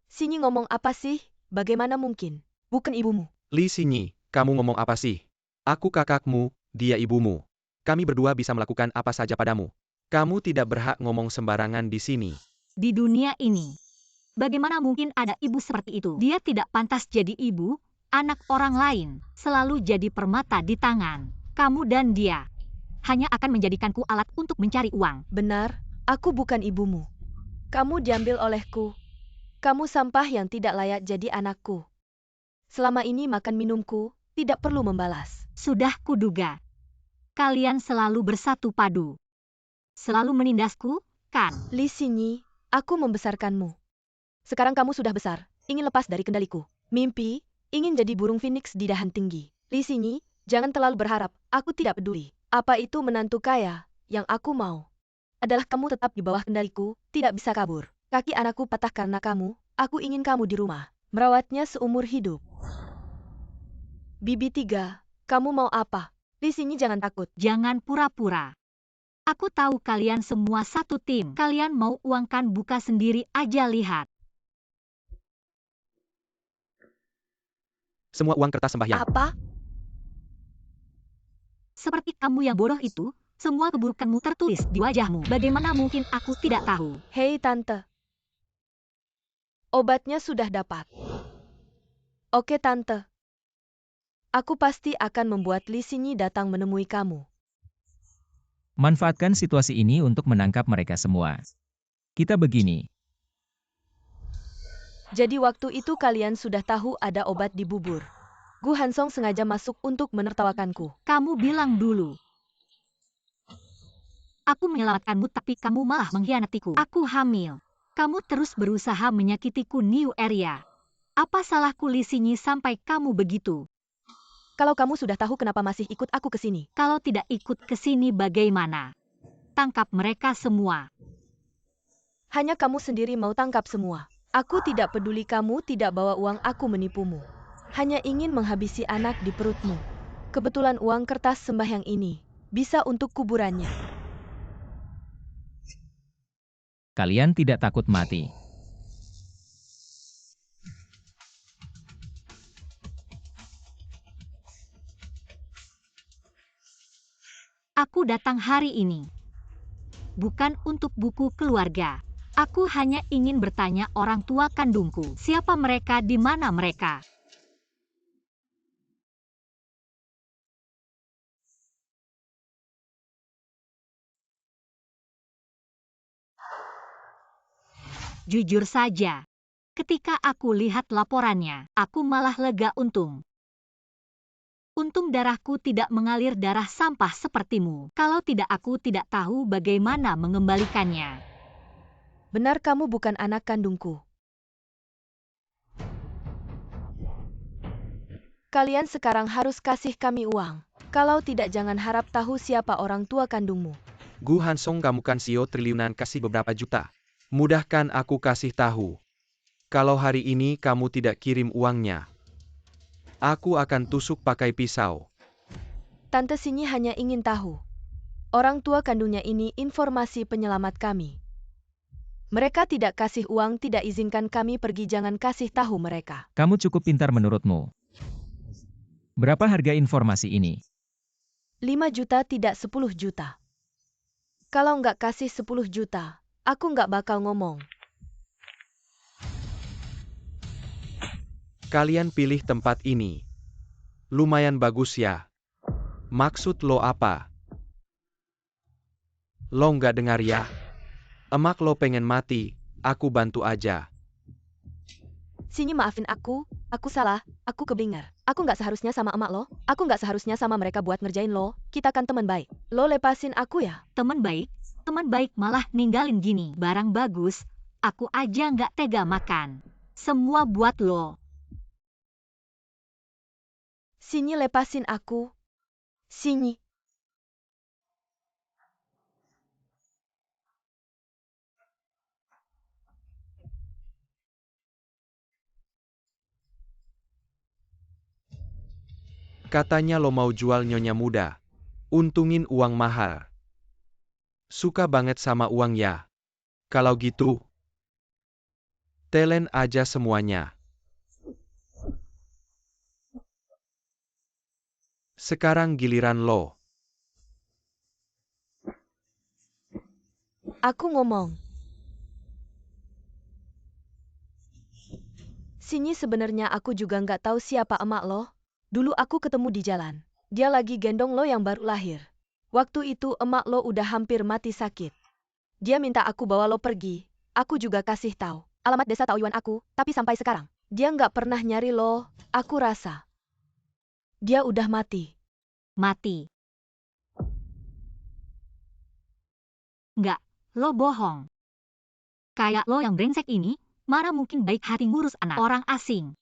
Xinyi, ngomong apa sih? Bagaimana mungkin? Bukan ibumu. Li Xinyi, kamu ngomong apa sih? Aku kakakmu, dia ibumu. Kami berdua bisa melakukan apa saja padamu. Kamu tidak berhak ngomong sembarangan di sini. Di dunia ini, bagaimana mungkin ada ibu seperti itu? Dia tidak pantas jadi ibu, anak orang lain, selalu jadi permata di tangan. Kamu dan dia hanya akan menjadikanku alat untuk mencari uang. Benar, aku bukan ibumu. Kamu diambil olehku. Kamu sampah yang tidak layak jadi anakku. Selama ini makan minumku, tidak perlu membalas. Sudah kuduga. Kalian selalu bersatu padu. Selalu menindasku, kan? Li Xinyi, Aku membesarkanmu. Sekarang kamu sudah besar, ingin lepas dari kendaliku. Mimpi, ingin jadi burung phoenix di dahan tinggi. Li Xinyi, jangan terlalu berharap, aku tidak peduli. Apa itu menantu kaya? Yang aku mau adalah kamu tetap di bawah kendaliku, tidak bisa kabur. Kaki anakku patah karena kamu, aku ingin kamu di rumah. Merawatnya seumur hidup. Bibi 3, kamu mau apa? Li Xinyi jangan takut. Jangan pura-pura. Aku tahu kalian semua satu tim. Kalian mau uang kan, buka sendiri aja lihat. Semua uang kertas sembahyang. Apa? Seperti kamu yang bodoh itu, semua keburukanmu tertulis di wajahmu. Bagaimana mungkin aku tidak tahu? Hei tante. Obatnya sudah dapat. Oke tante. Aku pasti akan membuat Li Xinyi datang menemui kamu. Manfaatkan situasi ini untuk menangkap mereka semua. Kita begini. Jadi waktu itu kalian sudah tahu ada obat di bubur. Gu Hansong sengaja masuk untuk menertawakanku. Kamu bilang dulu. Aku menyelamatkanmu tapi kamu malah mengkhianatiku. Aku hamil. Kamu terus berusaha menyakitiku, New Area. Apa salahku, Li Xinyi, sampai kamu begitu? Kalau kamu sudah tahu kenapa masih ikut aku ke sini? Kalau tidak ikut ke sini bagaimana? Tangkap mereka semua. Hanya kamu sendiri mau tangkap semua. Aku tidak peduli kamu tidak bawa uang, aku menipumu. Hanya ingin menghabisi anak di perutmu. Kebetulan uang kertas sembahyang ini bisa untuk kuburannya. Kalian tidak takut mati. Aku datang hari ini bukan untuk buku keluarga. Aku hanya ingin bertanya orang tua kandungku. Siapa mereka, di mana mereka? Jujur saja, ketika aku lihat laporannya, aku malah lega. Untung darahku tidak mengalir darah sampah sepertimu. Kalau tidak, aku tidak tahu bagaimana mengembalikannya. Benar, kamu bukan anak kandungku. Kalian sekarang harus kasih kami uang. Kalau tidak, jangan harap tahu siapa orang tua kandungmu. Gu Hansong, kamu kan CEO triliunan, kasih beberapa juta. Mudahkan aku kasih tahu. Kalau hari ini kamu tidak kirim uangnya, aku akan tusuk pakai pisau. Tante Xinyi hanya ingin tahu. Orang tua kandungnya ini informasi penyelamat kami. Mereka tidak kasih uang, tidak izinkan kami pergi, jangan kasih tahu mereka. Kamu cukup pintar menurutmu. Berapa harga informasi ini? 5 juta, tidak 10 juta. Kalau nggak kasih 10 juta, aku nggak bakal ngomong. Kalian pilih tempat ini. Lumayan bagus ya. Maksud lo apa? Lo nggak dengar ya? Emak lo pengen mati, aku bantu aja. Xinyi, maafin aku salah, aku keblinger. Aku nggak seharusnya sama emak lo, aku nggak seharusnya sama mereka buat ngerjain lo, kita kan teman baik. Lo lepasin aku ya? Teman baik malah ninggalin gini. Barang bagus, aku aja nggak tega makan. Semua buat lo. Xinyi, lepasin aku. Xinyi. Katanya lo mau jual nyonya muda. Untungin uang mahal. Suka banget sama uang ya? Kalau gitu, telen aja semuanya. Sekarang giliran lo. Aku ngomong. Xinyi, sebenarnya aku juga nggak tahu siapa emak lo. Dulu aku ketemu di jalan. Dia lagi gendong lo yang baru lahir. Waktu itu emak lo udah hampir mati sakit. Dia minta aku bawa lo pergi. Aku juga kasih tahu alamat desa Taoyuan aku, tapi sampai sekarang dia nggak pernah nyari lo. Aku rasa dia udah mati. Mati. Nggak, lo bohong. Kayak lo yang brengsek ini, mana mungkin baik hati ngurus anak orang asing.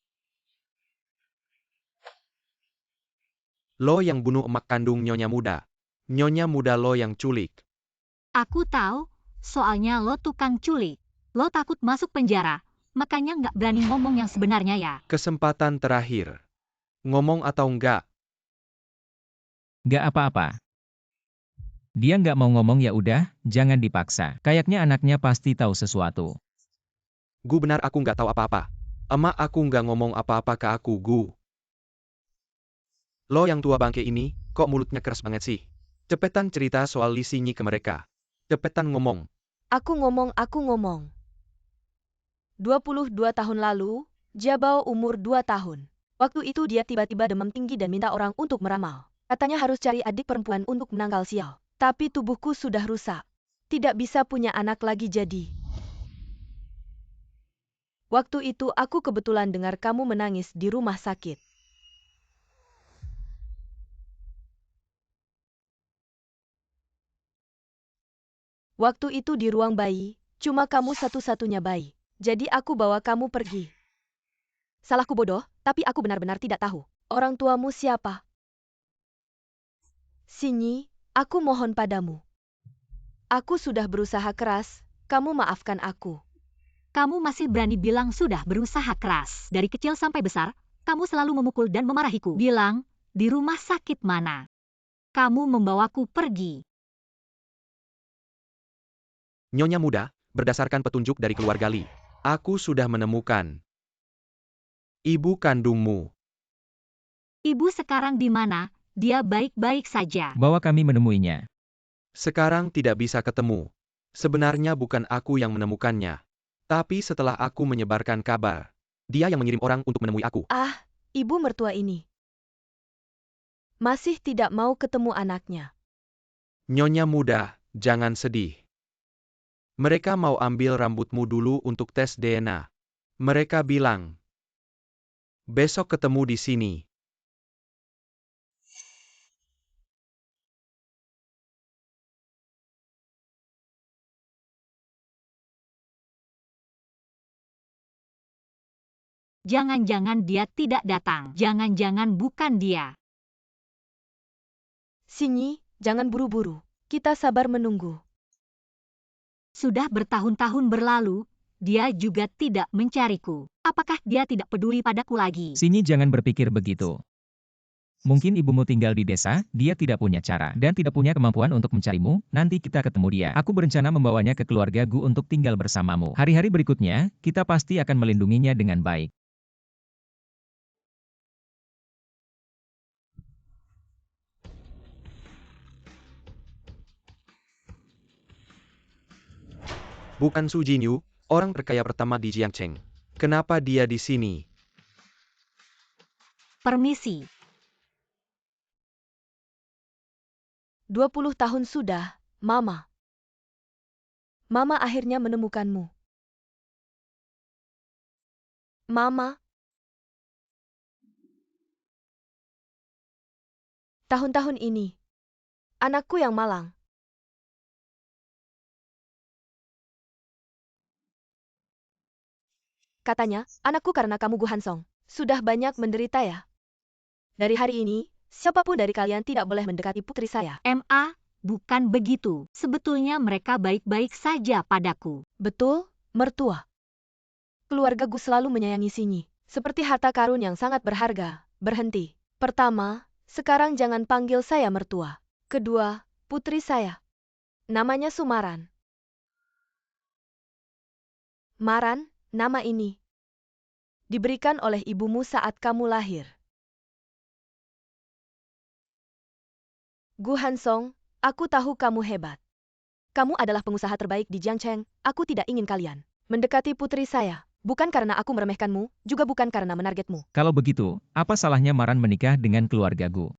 Lo yang bunuh emak kandung Nyonya Muda. Nyonya Muda lo yang culik. Aku tahu, soalnya lo tukang culik. Lo takut masuk penjara, makanya nggak berani ngomong yang sebenarnya ya. Kesempatan terakhir. Ngomong atau enggak? Gak apa-apa. Dia nggak mau ngomong ya udah, jangan dipaksa. Kayaknya anaknya pasti tahu sesuatu. Gu benar aku nggak tahu apa-apa. Emak aku nggak ngomong apa-apa ke aku, Gu. Lo yang tua bangke ini, kok mulutnya keras banget sih? Cepetan cerita soal Li Xinyi ke mereka. Cepetan ngomong. Aku ngomong. 22 tahun lalu, Jabao umur 2 tahun. Waktu itu dia tiba-tiba demam tinggi dan minta orang untuk meramal. Katanya harus cari adik perempuan untuk menangkal sial. Tapi tubuhku sudah rusak. Tidak bisa punya anak lagi jadi. Waktu itu aku kebetulan dengar kamu menangis di rumah sakit. Waktu itu di ruang bayi, cuma kamu satu-satunya bayi. Jadi aku bawa kamu pergi. Salahku bodoh, tapi aku benar-benar tidak tahu. Orang tuamu siapa? Xinyi, aku mohon padamu. Aku sudah berusaha keras, kamu maafkan aku. Kamu masih berani bilang sudah berusaha keras. Dari kecil sampai besar, kamu selalu memukul dan memarahiku. Bilang, di rumah sakit mana? Kamu membawaku pergi. Nyonya Muda, berdasarkan petunjuk dari keluarga Li, aku sudah menemukan ibu kandungmu. Ibu sekarang di mana? Dia baik-baik saja. Bawa kami menemuinya. Sekarang tidak bisa ketemu. Sebenarnya bukan aku yang menemukannya. Tapi setelah aku menyebarkan kabar, dia yang mengirim orang untuk menemui aku. Ah, ibu mertua ini. Masih tidak mau ketemu anaknya. Nyonya Muda, jangan sedih. Mereka mau ambil rambutmu dulu untuk tes DNA. Mereka bilang, besok ketemu di sini. Jangan-jangan dia tidak datang. Jangan-jangan bukan dia. Xinyi, jangan buru-buru. Kita sabar menunggu. Sudah bertahun-tahun berlalu, dia juga tidak mencariku. Apakah dia tidak peduli padaku lagi? Xinyi jangan berpikir begitu. Mungkin ibumu tinggal di desa, dia tidak punya cara, dan tidak punya kemampuan untuk mencarimu, nanti kita ketemu dia. Aku berencana membawanya ke keluarga Gu untuk tinggal bersamamu. Hari-hari berikutnya, kita pasti akan melindunginya dengan baik. Bukan Su Jinyu, orang terkaya pertama di Jiangcheng. Kenapa dia di sini? Permisi. 20 tahun sudah, Mama. Mama akhirnya menemukanmu. Mama. Tahun-tahun ini. Anakku yang malang. Katanya, anakku karena kamu Gu Hansong. Sudah banyak menderita ya. Dari hari ini, siapapun dari kalian tidak boleh mendekati putri saya. Bukan begitu. Sebetulnya mereka baik-baik saja padaku. Betul, mertua. Keluarga Gu selalu menyayangi Xinyi. Seperti harta karun yang sangat berharga. Berhenti. Pertama, sekarang jangan panggil saya mertua. Kedua, putri saya. Namanya Sumaran. Maran, nama ini diberikan oleh ibumu saat kamu lahir. Gu Hansong, aku tahu kamu hebat. Kamu adalah pengusaha terbaik di Jiangcheng, aku tidak ingin kalian mendekati putri saya. Bukan karena aku meremehkanmu, juga bukan karena menargetmu. Kalau begitu, apa salahnya Maran menikah dengan keluarga Gu?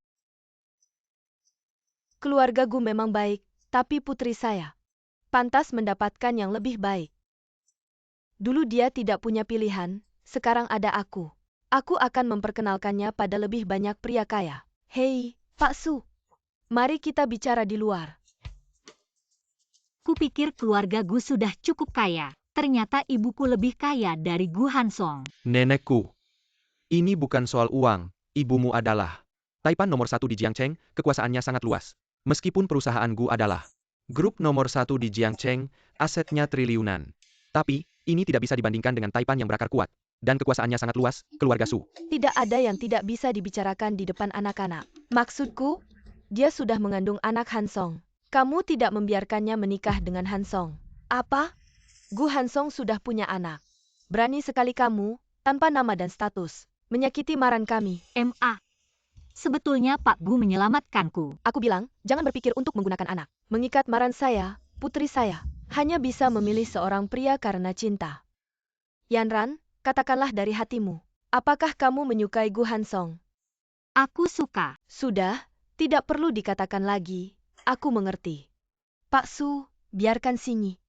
Keluarga Gu memang baik, tapi putri saya pantas mendapatkan yang lebih baik. Dulu dia tidak punya pilihan, sekarang ada aku. Aku akan memperkenalkannya pada lebih banyak pria kaya. Hei, Pak Su. Mari kita bicara di luar. Kupikir keluarga Gu sudah cukup kaya. Ternyata ibuku lebih kaya dari Gu Hansong. Nenekku. Ini bukan soal uang, ibumu adalah Taipan nomor 1 di Jiangcheng, kekuasaannya sangat luas. Meskipun perusahaan Gu adalah grup nomor 1 di Jiangcheng, asetnya triliunan. Tapi, ini tidak bisa dibandingkan dengan Taipan yang berakar kuat. Dan kekuasaannya sangat luas, keluarga Su. Tidak ada yang tidak bisa dibicarakan di depan anak-anak. Maksudku, dia sudah mengandung anak Hansong. Kamu tidak membiarkannya menikah dengan Hansong. Apa? Gu Hansong sudah punya anak. Berani sekali kamu, tanpa nama dan status, menyakiti Maran kami. Ma. Sebetulnya Pak Gu menyelamatkanku. Aku bilang, jangan berpikir untuk menggunakan anak. Mengikat Maran saya, putri saya, hanya bisa memilih seorang pria karena cinta. Yanran, katakanlah dari hatimu. Apakah kamu menyukai Gu Hansong? Aku suka. Sudah, tidak perlu dikatakan lagi. Aku mengerti. Pak Su, biarkan Sinyi.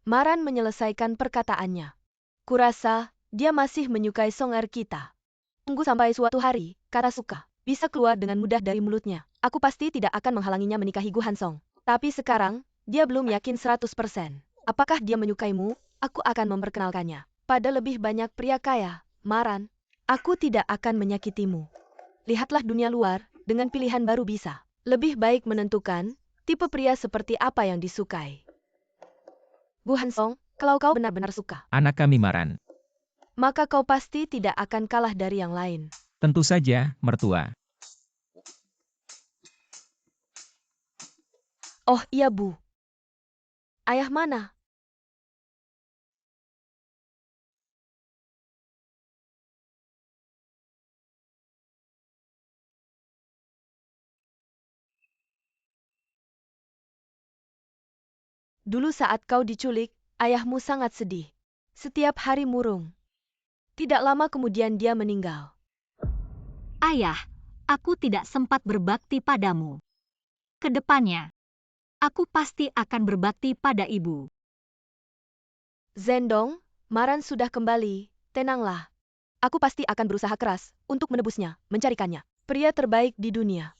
Maran menyelesaikan perkataannya. Kurasa, dia masih menyukai Song Er kita. Tunggu sampai suatu hari, kata suka, bisa keluar dengan mudah dari mulutnya. Aku pasti tidak akan menghalanginya menikahi Gu Hansong. Tapi sekarang, dia belum yakin 100%. Apakah dia menyukaimu? Aku akan memperkenalkannya pada lebih banyak pria kaya. Maran, aku tidak akan menyakitimu. Lihatlah dunia luar, dengan pilihan baru bisa. Lebih baik menentukan, tipe pria seperti apa yang disukai. Gu Hansong, kalau kau benar-benar suka, Anak kami Maran. maka kau pasti tidak akan kalah dari yang lain. Tentu saja, mertua. Oh iya Bu. Ayah mana? Dulu saat kau diculik, ayahmu sangat sedih. Setiap hari murung. Tidak lama kemudian dia meninggal. Ayah, aku tidak sempat berbakti padamu. Kedepannya, aku pasti akan berbakti pada ibu. Zendong, Maran sudah kembali, tenanglah. Aku pasti akan berusaha keras untuk menebusnya, mencarikannya. Pria terbaik di dunia.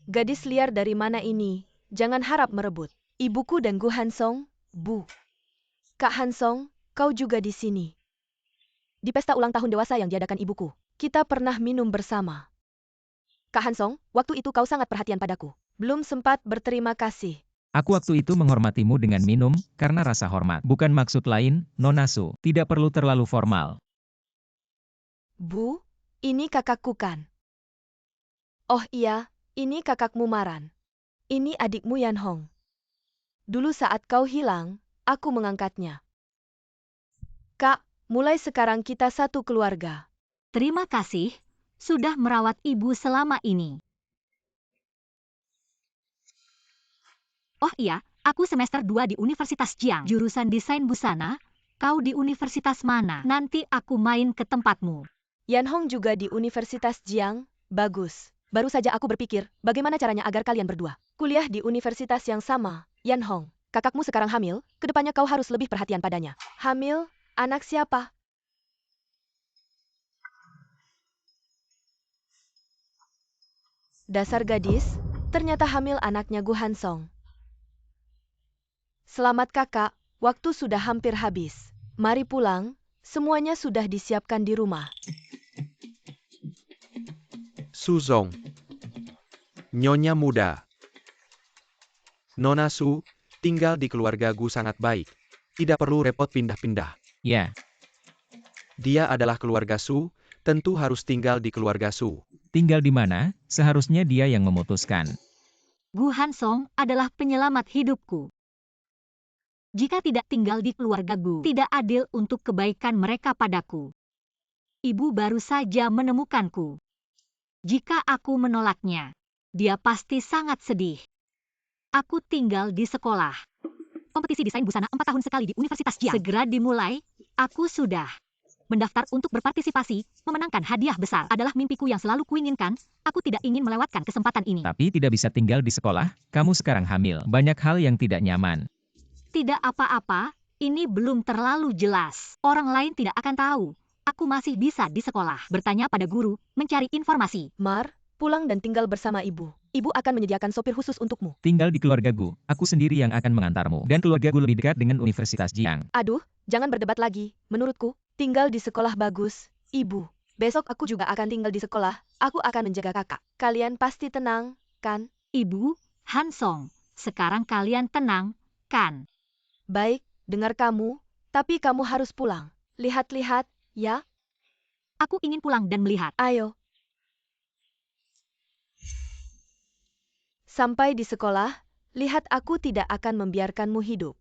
Gadis liar dari mana ini? Jangan harap merebut. Ibuku dan Gu Hansong, Bu. Kak Hansong, kau juga di sini. Di pesta ulang tahun dewasa yang diadakan ibuku, kita pernah minum bersama. Kak Hansong, waktu itu kau sangat perhatian padaku. Belum sempat berterima kasih. Aku waktu itu menghormatimu dengan minum, karena rasa hormat. Bukan maksud lain, Nona Su. Tidak perlu terlalu formal. Bu, ini kakakku kan? Oh iya, ini kakakmu Maran. Ini adikmu Yan Hong. Dulu saat kau hilang, aku mengangkatnya. Kak, mulai sekarang kita satu keluarga. Terima kasih, sudah merawat ibu selama ini. Oh iya, aku semester 2 di Universitas Jiang. Jurusan Desain Busana, kau di universitas mana? Nanti aku main ke tempatmu. Yan Hong juga di Universitas Jiang, bagus. Baru saja aku berpikir, bagaimana caranya agar kalian berdua kuliah di universitas yang sama. Yan Hong, kakakmu sekarang hamil, kedepannya kau harus lebih perhatian padanya. Hamil? Anak siapa? Dasar gadis, ternyata hamil anaknya Gu Hansong. Selamat kakak, waktu sudah hampir habis. Mari pulang, semuanya sudah disiapkan di rumah. Suzong. Nyonya muda. Nona Su, tinggal di keluarga Gu sangat baik. Tidak perlu repot pindah-pindah. Ya, Dia adalah keluarga Su, tentu harus tinggal di keluarga Su. tinggal di mana, seharusnya dia yang memutuskan. Gu Hansong adalah penyelamat hidupku. Jika tidak tinggal di keluarga Gu, tidak adil untuk kebaikan mereka padaku. Ibu baru saja menemukanku. Jika aku menolaknya, dia pasti sangat sedih. Aku tinggal di sekolah. Kompetisi desain busana 4 tahun sekali di Universitas Jiang segera dimulai. Aku sudah mendaftar untuk berpartisipasi, memenangkan hadiah besar adalah mimpiku yang selalu kuinginkan. Aku tidak ingin melewatkan kesempatan ini. Tapi tidak bisa tinggal di sekolah, kamu sekarang hamil. Banyak hal yang tidak nyaman. Tidak apa-apa, ini belum terlalu jelas. Orang lain tidak akan tahu. Aku masih bisa di sekolah, bertanya pada guru, mencari informasi. Mar, pulang dan tinggal bersama ibu. Ibu akan menyediakan sopir khusus untukmu. Tinggal di keluargaku, aku sendiri yang akan mengantarmu. Dan keluargaku lebih dekat dengan Universitas Jiang. Aduh, jangan berdebat lagi. Menurutku, tinggal di sekolah bagus, ibu. Besok aku juga akan tinggal di sekolah. Aku akan menjaga kakak. Kalian pasti tenang, kan? Ibu, Hansong, sekarang kalian tenang, kan? Baik, dengar kamu, tapi kamu harus pulang. Lihat-lihat, ya? Aku ingin pulang dan melihat. Ayo. Sampai di sekolah, lihat aku tidak akan membiarkanmu hidup.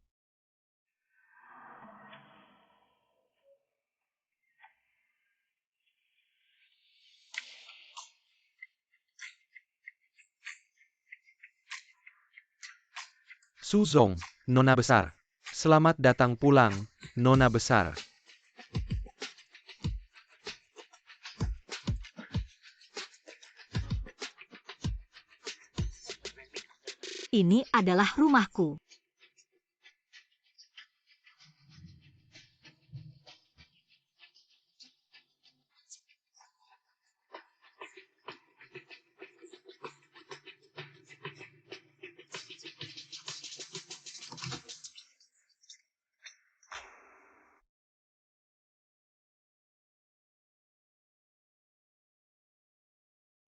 Suzong, Nona Besar. Selamat datang pulang, Nona Besar. Ini adalah rumahku.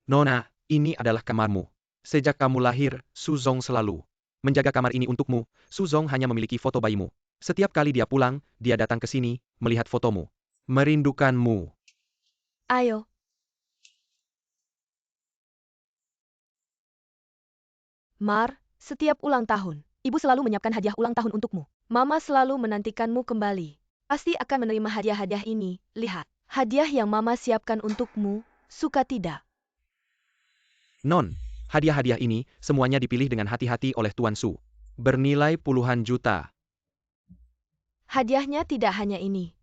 Nona, ini adalah kamarmu. Sejak kamu lahir, Suzong selalu menjaga kamar ini untukmu. Suzong hanya memiliki foto bayimu. Setiap kali dia pulang, dia datang ke sini, melihat fotomu. Merindukanmu. Ayo. Mar, setiap ulang tahun, ibu selalu menyiapkan hadiah ulang tahun untukmu. Mama selalu menantikanmu kembali. Pasti akan menerima hadiah-hadiah ini. Lihat, hadiah yang Mama siapkan untukmu, suka tidak? Non, hadiah-hadiah ini semuanya dipilih dengan hati-hati oleh Tuan Su. Bernilai puluhan juta. Hadiahnya tidak hanya ini.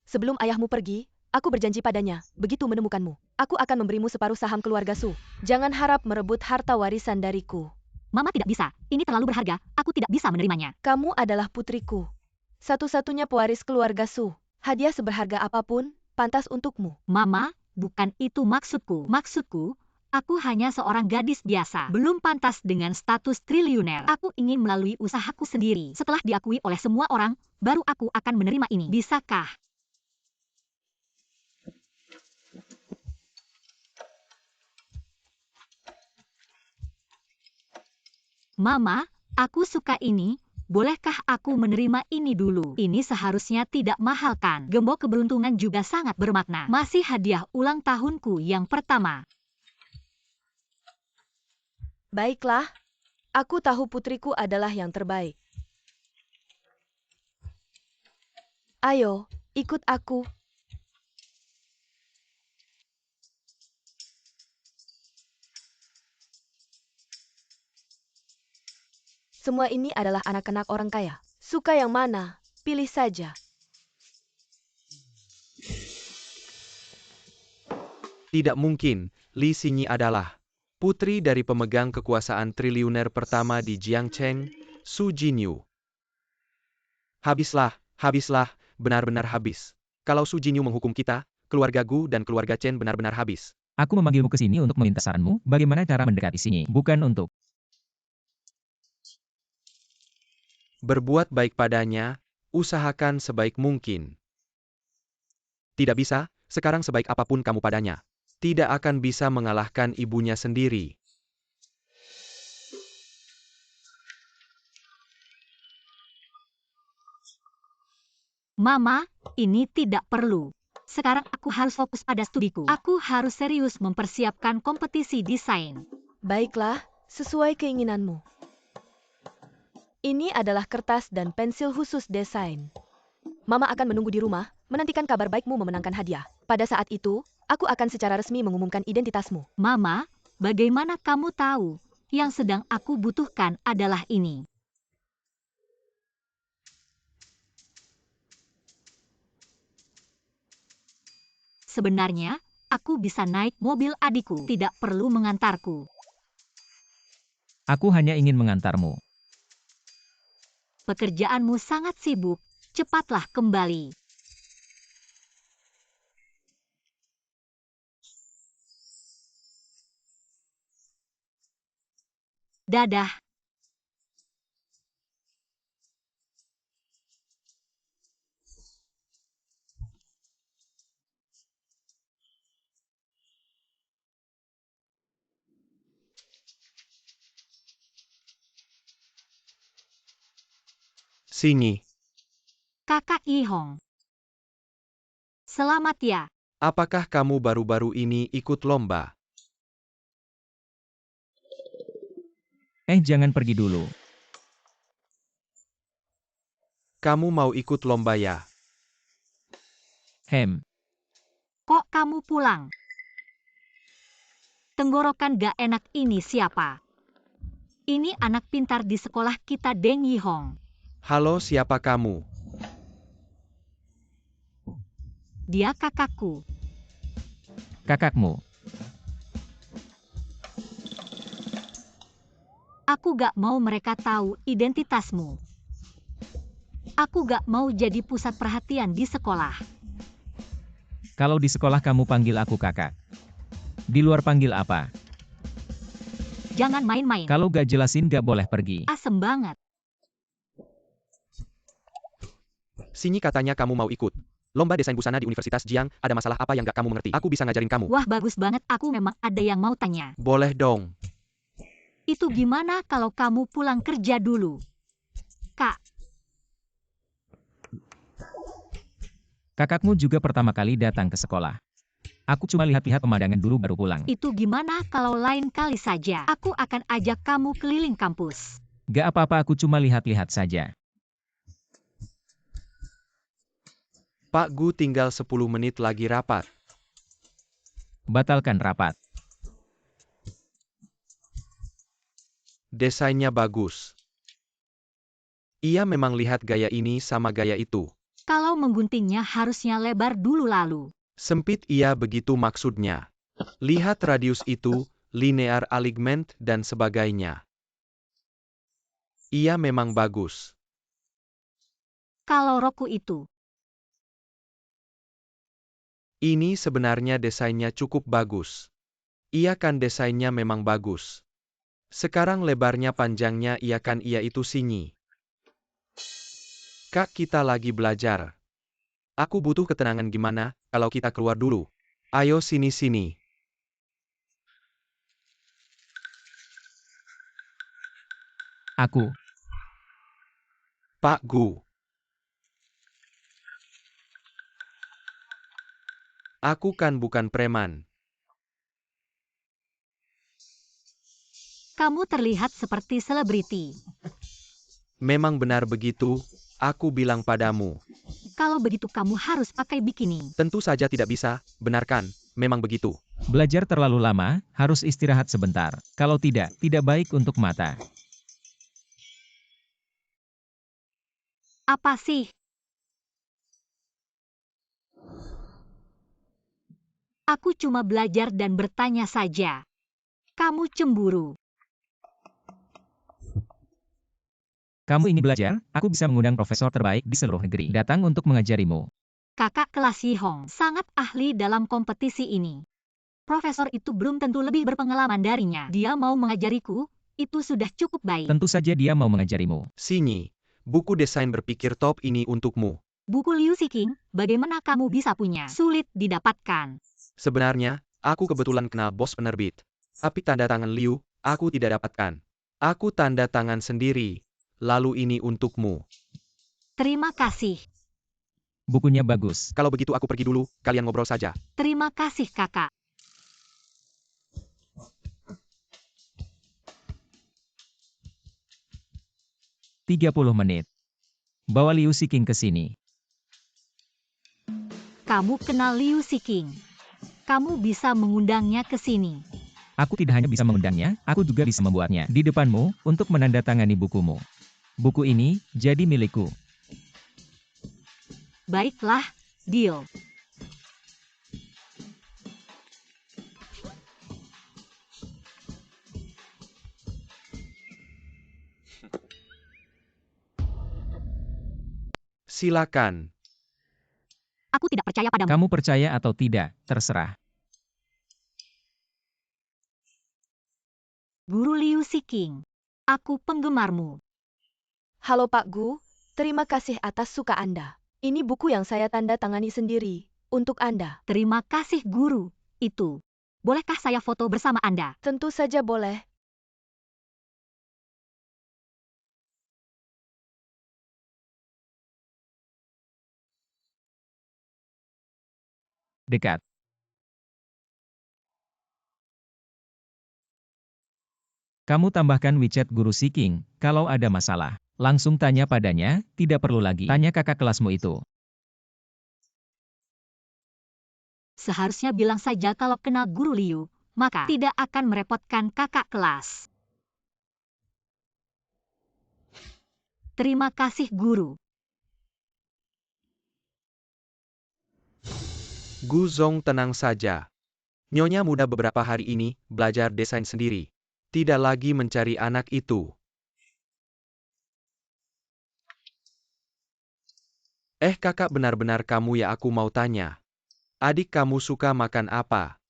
Sebelum ayahmu pergi, aku berjanji padanya, begitu menemukanmu, aku akan memberimu separuh saham keluarga Su. Jangan harap merebut harta warisan dariku. Mama tidak bisa, ini terlalu berharga, aku tidak bisa menerimanya. Kamu adalah putriku. Satu-satunya pewaris keluarga Su. Hadiah seberharga apapun, pantas untukmu. Mama, bukan itu maksudku. Maksudku, aku hanya seorang gadis biasa, belum pantas dengan status triliuner. Aku ingin melalui usahaku sendiri. Setelah diakui oleh semua orang, baru aku akan menerima ini. Bisakah? Mama, aku suka ini. Bolehkah aku menerima ini dulu? Ini seharusnya tidak mahal kan? Gembok keberuntungan juga sangat bermakna. Masih hadiah ulang tahunku yang pertama. Baiklah, aku tahu putriku adalah yang terbaik. Ayo, ikut aku. Semua ini adalah anak-anak orang kaya. Suka yang mana? Pilih saja. Tidak mungkin, Li Xinyi adalah putri dari pemegang kekuasaan triliuner pertama di Jiangcheng, Su Jinyu. Habislah, benar-benar habis. Kalau Su Jinyu menghukum kita, keluarga Gu dan keluarga Chen benar-benar habis. Aku memanggilmu ke sini untuk meminta saranmu, bagaimana cara mendekati Xinyi, bukan untuk Berbuat baik padanya, usahakan sebaik mungkin. Tidak bisa, sekarang sebaik apapun kamu padanya, tidak akan bisa mengalahkan ibunya sendiri. Mama, ini tidak perlu. Sekarang aku harus fokus pada studiku. Aku harus serius mempersiapkan kompetisi desain. Baiklah, sesuai keinginanmu. Ini adalah kertas dan pensil khusus desain. Mama akan menunggu di rumah, menantikan kabar baikmu memenangkan hadiah. Pada saat itu, aku akan secara resmi mengumumkan identitasmu. Mama, bagaimana kamu tahu? Yang sedang aku butuhkan adalah ini. Sebenarnya, aku bisa naik mobil adikku, tidak perlu mengantarku. aku hanya ingin mengantarmu. Pekerjaanmu sangat sibuk, cepatlah kembali. Dadah. Sinyi, Kakak Yihong. Selamat ya. apakah kamu baru-baru ini ikut lomba? Jangan pergi dulu. Kamu mau ikut lomba ya? Kok kamu pulang? Tenggorokan gak enak ini siapa? Ini anak pintar di sekolah kita, Deng Yihong. Halo, siapa kamu? Dia kakakku. Kakakmu. Aku gak mau mereka tahu identitasmu. Aku gak mau jadi pusat perhatian di sekolah. Kalau di sekolah kamu panggil aku kakak. Di luar panggil apa? Jangan main-main. Kalau gak jelasin gak boleh pergi. Asem banget. Sinyi katanya kamu mau ikut lomba desain busana di Universitas Jiang. Ada masalah apa yang gak kamu mengerti? Aku bisa ngajarin kamu. Wah, bagus banget. Aku memang ada yang mau tanya. Boleh dong. Itu gimana kalau kamu pulang kerja dulu? Kak, Kakakmu juga pertama kali datang ke sekolah. Aku cuma lihat-lihat pemandangan dulu baru pulang. itu gimana kalau lain kali saja? Aku akan ajak kamu keliling kampus. Gak apa-apa, aku cuma lihat-lihat saja. Pak Gu, tinggal 10 menit lagi rapat. Batalkan rapat. Desainnya bagus. Ia memang lihat gaya ini sama gaya itu. Kalau mengguntingnya harusnya lebar dulu lalu. Sempit, iya begitu maksudnya. Lihat radius itu, linear alignment dan sebagainya. Ia memang bagus. Kalau roku itu, Ini sebenarnya desainnya cukup bagus. Iya kan, desainnya memang bagus. Sekarang lebarnya panjangnya iya kan, iya itu Sinyi. Kak, kita lagi belajar. Aku butuh ketenangan, gimana kalau kita keluar dulu? Ayo sini-sini. Aku. Pak Gu. Aku kan bukan preman. kamu terlihat seperti selebriti. Memang benar begitu, aku bilang padamu. Kalau begitu kamu harus pakai bikini. Tentu saja tidak bisa, benar kan? Memang begitu. Belajar terlalu lama, harus istirahat sebentar. Kalau tidak, tidak baik untuk mata. Apa sih? Aku cuma belajar dan bertanya saja. Kamu cemburu. Kamu ingin belajar? Aku bisa mengundang profesor terbaik di seluruh negeri datang untuk mengajarimu. Kakak kelas Yihong sangat ahli dalam kompetisi ini. Profesor itu belum tentu lebih berpengalaman darinya. Dia mau mengajariku, itu sudah cukup baik. Tentu saja dia mau mengajarimu. Sinyi, buku desain berpikir top ini untukmu. Buku Liu Siking, bagaimana kamu bisa punya? Sulit didapatkan. Sebenarnya, aku kebetulan kenal bos penerbit. Tapi tanda tangan Liu, aku tidak dapatkan. Aku tanda tangan sendiri. Lalu ini untukmu. Terima kasih. Bukunya bagus. Kalau begitu aku pergi dulu, kalian ngobrol saja. Terima kasih kakak. Tiga 30 menit. Bawa Liu Siking ke sini. Kamu kenal Liu Siking. Kamu bisa mengundangnya ke sini. Aku tidak hanya bisa mengundangnya, aku juga bisa membuatnya di depanmu untuk menandatangani bukumu. Buku ini jadi milikku. Baiklah, deal. Silakan. Aku tidak percaya padamu. Kamu percaya atau tidak, terserah. Guru Liu Siking. Aku penggemarmu. Halo Pak Gu, terima kasih atas suka Anda. Ini buku yang saya tanda tangani sendiri, untuk Anda. Terima kasih guru. Itu. Bolehkah saya foto bersama Anda? Tentu saja boleh. Dekat. Kamu tambahkan WeChat Guru Siking, kalau ada masalah. Langsung tanya padanya, tidak perlu lagi tanya kakak kelasmu itu. Seharusnya bilang saja kalau kenal Guru Liu, maka tidak akan merepotkan kakak kelas. Terima kasih guru. Gu Zong tenang saja. Nyonya muda beberapa hari ini, belajar desain sendiri. Tidak lagi mencari anak itu. Kakak benar-benar kamu ya aku mau tanya. Adik kamu suka makan apa?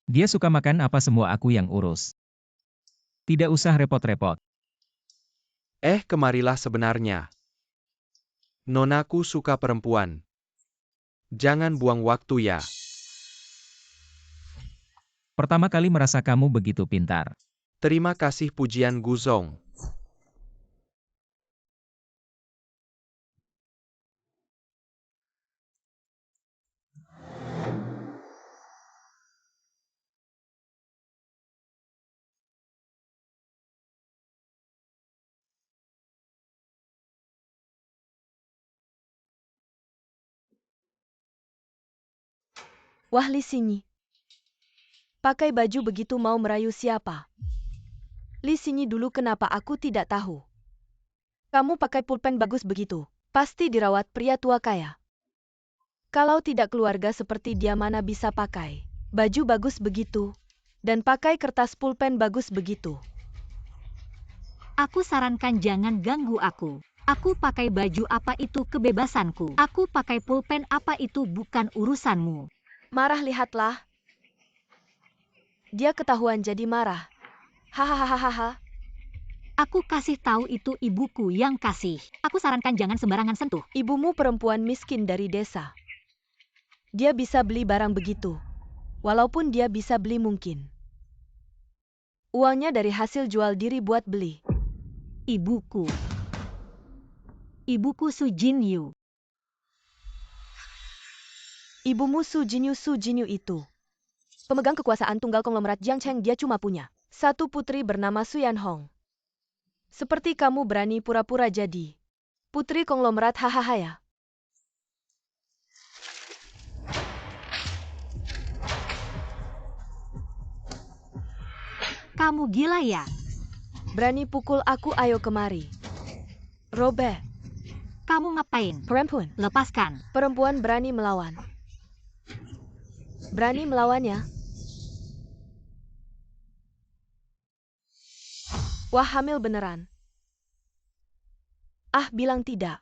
Dia suka makan apa semua aku yang urus. Tidak usah repot-repot. Kemarilah sebenarnya. Nonaku suka perempuan. Jangan buang waktu ya. Pertama kali merasa kamu begitu pintar. Terima kasih pujian Gu Zong. Wah Li Xinyi. Pakai baju begitu mau merayu siapa? Li Xinyi dulu kenapa aku tidak tahu? Kamu pakai pulpen bagus begitu. Pasti dirawat pria tua kaya. Kalau tidak keluarga seperti dia mana bisa pakai baju bagus begitu. Dan pakai kertas pulpen bagus begitu. Aku sarankan jangan ganggu aku. Aku pakai baju apa itu kebebasanku. Aku pakai pulpen apa itu bukan urusanmu. Marah lihatlah. Dia ketahuan jadi marah. Hahaha. Aku kasih tahu itu ibuku yang kasih. Aku sarankan jangan sembarangan sentuh. Ibumu perempuan miskin dari desa. Dia bisa beli barang begitu. Walaupun dia bisa beli mungkin. Uangnya dari hasil jual diri buat beli. Ibuku. Ibuku Su Jinyu. Ibumu Su Jinyu itu. Pemegang kekuasaan tunggal konglomerat Jiangcheng dia cuma punya satu putri bernama Su Yanhong. Seperti kamu berani pura-pura jadi putri konglomerat hahaha ya. Kamu gila ya? Berani pukul aku ayo kemari. Robert. Kamu ngapain? Perempuan. Lepaskan. Perempuan berani melawan. Berani melawannya. Wah hamil beneran. Bilang tidak.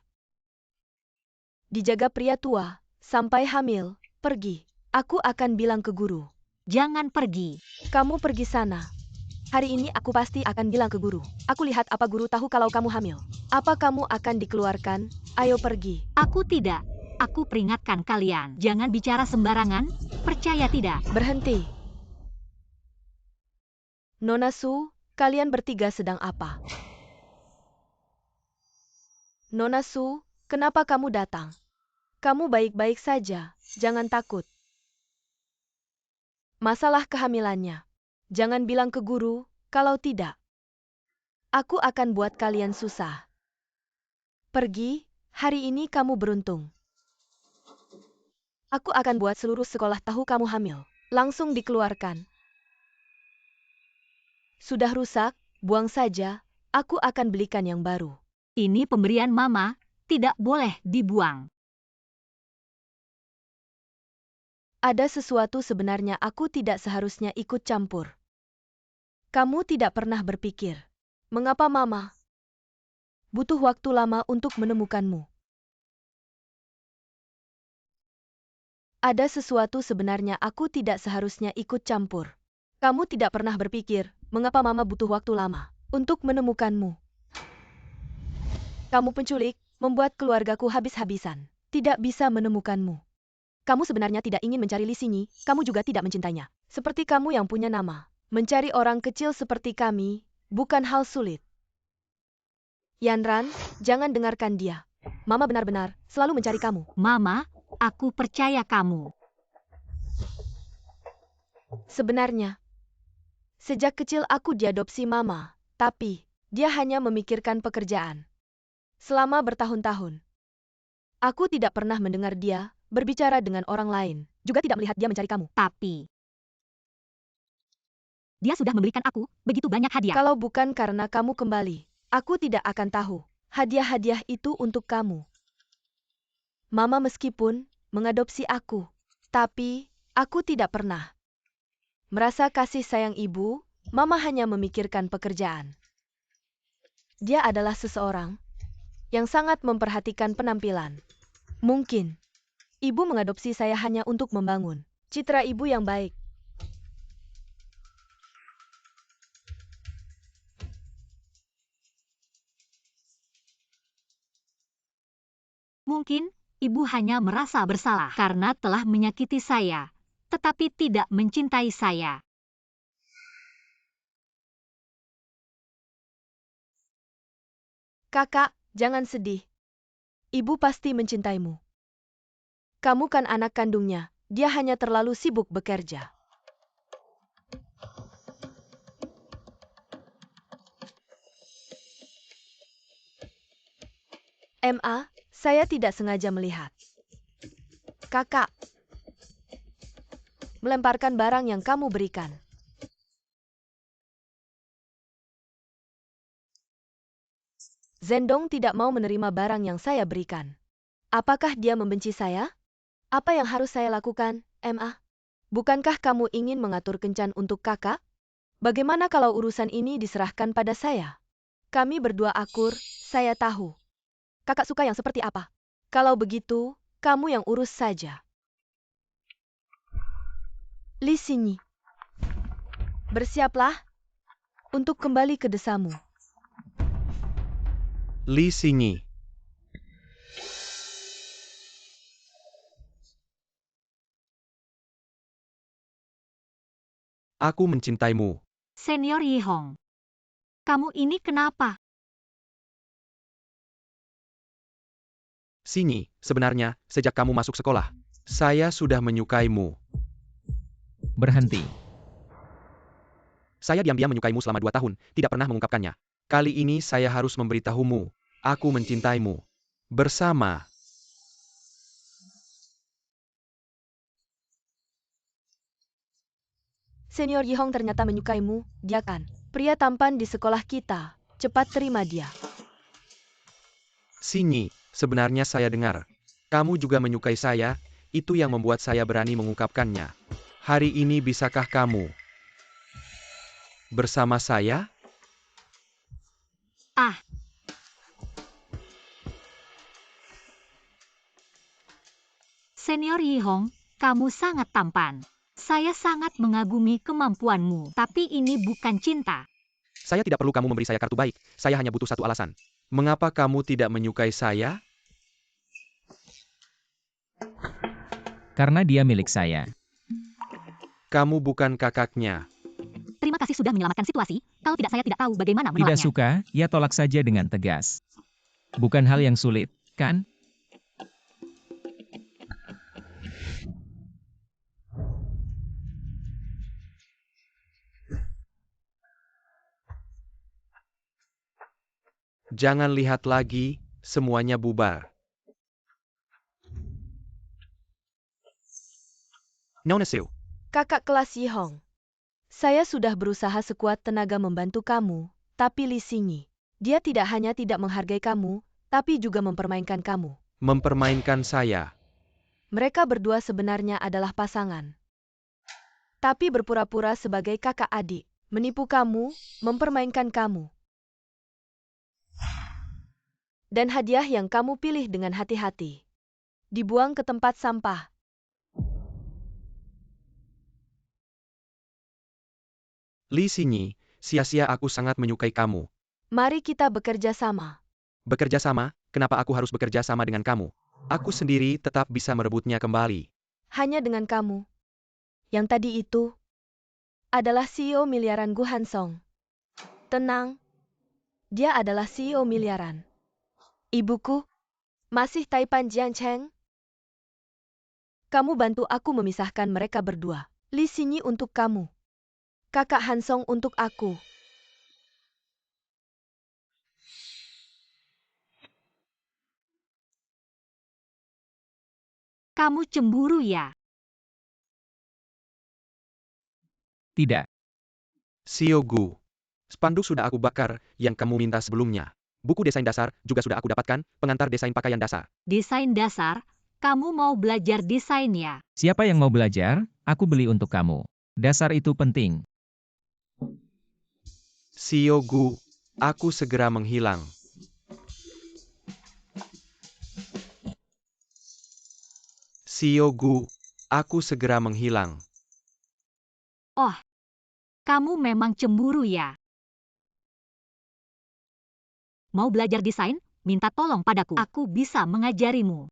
Dijaga pria tua, sampai hamil, pergi. Aku akan bilang ke guru. Jangan pergi. Kamu pergi sana. Hari ini aku pasti akan bilang ke guru. Aku lihat apa guru tahu kalau kamu hamil. Apa kamu akan dikeluarkan? Ayo pergi. Aku tidak. Aku peringatkan kalian. Jangan bicara sembarangan. Percaya tidak? Berhenti. Nona Su, kalian bertiga sedang apa? Nona Su, kenapa kamu datang? Kamu baik-baik saja, jangan takut. Masalah kehamilannya. Jangan bilang ke guru, kalau tidak. Aku akan buat kalian susah. Pergi, hari ini kamu beruntung. Aku akan buat seluruh sekolah tahu kamu hamil. Langsung dikeluarkan. Sudah rusak, buang saja, aku akan belikan yang baru. Ini pemberian mama, tidak boleh dibuang. Ada sesuatu sebenarnya aku tidak seharusnya ikut campur. Kamu tidak pernah berpikir, mengapa mama butuh waktu lama untuk menemukanmu? Ada sesuatu sebenarnya aku tidak seharusnya ikut campur. Kamu tidak pernah berpikir mengapa Mama butuh waktu lama untuk menemukanmu. Kamu penculik, membuat keluargaku habis-habisan. Tidak bisa menemukanmu. Kamu sebenarnya tidak ingin mencari Li Xingyi, kamu juga tidak mencintainya. Seperti kamu yang punya nama. Mencari orang kecil seperti kami, bukan hal sulit. Yanran, jangan dengarkan dia. Mama benar-benar selalu mencari kamu. Mama, aku percaya kamu. Sebenarnya, sejak kecil aku diadopsi Mama, tapi dia hanya memikirkan pekerjaan. Selama bertahun-tahun, aku tidak pernah mendengar dia berbicara dengan orang lain, juga tidak melihat dia mencari kamu. Tapi dia sudah memberikan aku begitu banyak hadiah. Kalau bukan karena kamu kembali, aku tidak akan tahu. Hadiah-hadiah itu untuk kamu. Mama meskipun mengadopsi aku, tapi aku tidak pernah merasa kasih sayang ibu. Mama hanya memikirkan pekerjaan. Dia adalah seseorang yang sangat memperhatikan penampilan. Mungkin ibu mengadopsi saya hanya untuk membangun citra ibu yang baik. Mungkin ibu hanya merasa bersalah karena telah menyakiti saya, tetapi tidak mencintai saya. Kakak, jangan sedih. Ibu pasti mencintaimu. Kamu kan anak kandungnya, dia hanya terlalu sibuk bekerja. Saya tidak sengaja melihat. Kakak melemparkan barang yang kamu berikan. Zhendong tidak mau menerima barang yang saya berikan. Apakah dia membenci saya? Apa yang harus saya lakukan, Ma? Bukankah kamu ingin mengatur kencan untuk kakak? Bagaimana kalau urusan ini diserahkan pada saya? Kami berdua akur, saya tahu. Kakak suka yang seperti apa? Kalau begitu, kamu yang urus saja. Li Xingyi, bersiaplah untuk kembali ke desamu. Li Xingyi. Aku mencintaimu. Senior Yihong, kamu ini kenapa? Xingyi, sebenarnya, sejak kamu masuk sekolah, saya sudah menyukaimu. Berhenti. Saya diam-diam menyukaimu selama 2 tahun, tidak pernah mengungkapkannya. Kali ini saya harus memberitahumu. Aku mencintaimu. Bersama. Senior Yihong ternyata menyukaimu, dia kan pria tampan di sekolah kita. Cepat terima dia. Xingyi, sebenarnya saya dengar. Kamu juga menyukai saya, itu yang membuat saya berani mengungkapkannya. Hari ini bisakah kamu bersama saya? Ah, Senior Yihong, kamu sangat tampan. Saya sangat mengagumi kemampuanmu, tapi ini bukan cinta. Saya tidak perlu kamu memberi saya kartu baik, saya hanya butuh satu alasan. Mengapa kamu tidak menyukai saya? Karena dia milik saya. Kamu bukan kakaknya. Terima kasih sudah menyelamatkan situasi, kalau tidak saya tidak tahu bagaimana Tidak menolaknya. suka, ya tolak saja dengan tegas. Bukan hal yang sulit, kan? Jangan lihat lagi, semuanya bubar. Nona Siu, Kakak kelas Yihong, saya sudah berusaha sekuat tenaga membantu kamu, tapi Li Xingyi, dia tidak hanya tidak menghargai kamu, tapi juga mempermainkan kamu. mempermainkan saya. Mereka berdua sebenarnya adalah pasangan. Tapi berpura-pura sebagai kakak adik, menipu kamu, mempermainkan kamu. Dan hadiah yang kamu pilih dengan hati-hati dibuang ke tempat sampah. Li Xingyi, sia-sia aku sangat menyukai kamu. Mari kita bekerja sama. Bekerja sama, kenapa aku harus bekerja sama dengan kamu? Aku sendiri tetap bisa merebutnya kembali. Hanya dengan kamu. Yang tadi itu adalah CEO miliaran Gu Hansong. Tenang. Dia adalah CEO miliaran. Ibuku, masih Taipan Jiancheng? Kamu bantu aku memisahkan mereka berdua. Li Xinyi untuk kamu. Kakak Hansong untuk aku. Kamu cemburu ya? Tidak. Xiao Gu. Spanduk sudah aku bakar, yang kamu minta sebelumnya. Buku desain dasar juga sudah aku dapatkan, pengantar desain pakaian dasar. Desain dasar? Kamu mau belajar desain ya? Siapa yang mau belajar? Aku beli untuk kamu. Dasar itu penting. Xiao Gu, aku segera menghilang. Xiao Gu, aku segera menghilang. Oh, kamu memang cemburu ya? Mau belajar desain? Minta tolong padaku. Aku bisa mengajarimu.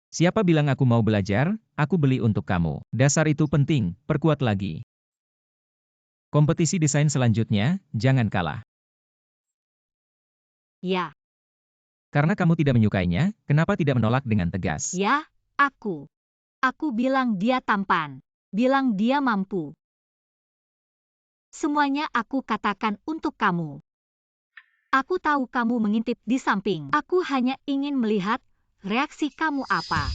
Siapa bilang aku mau belajar? Aku beli untuk kamu. Dasar itu penting, perkuat lagi. Kompetisi desain selanjutnya, jangan kalah. Ya, Karena kamu tidak menyukainya, kenapa tidak menolak dengan tegas? ya, aku. Aku bilang dia tampan. Bilang dia mampu. Semuanya aku katakan untuk kamu. Aku tahu kamu mengintip di samping. Aku hanya ingin melihat reaksi kamu apa.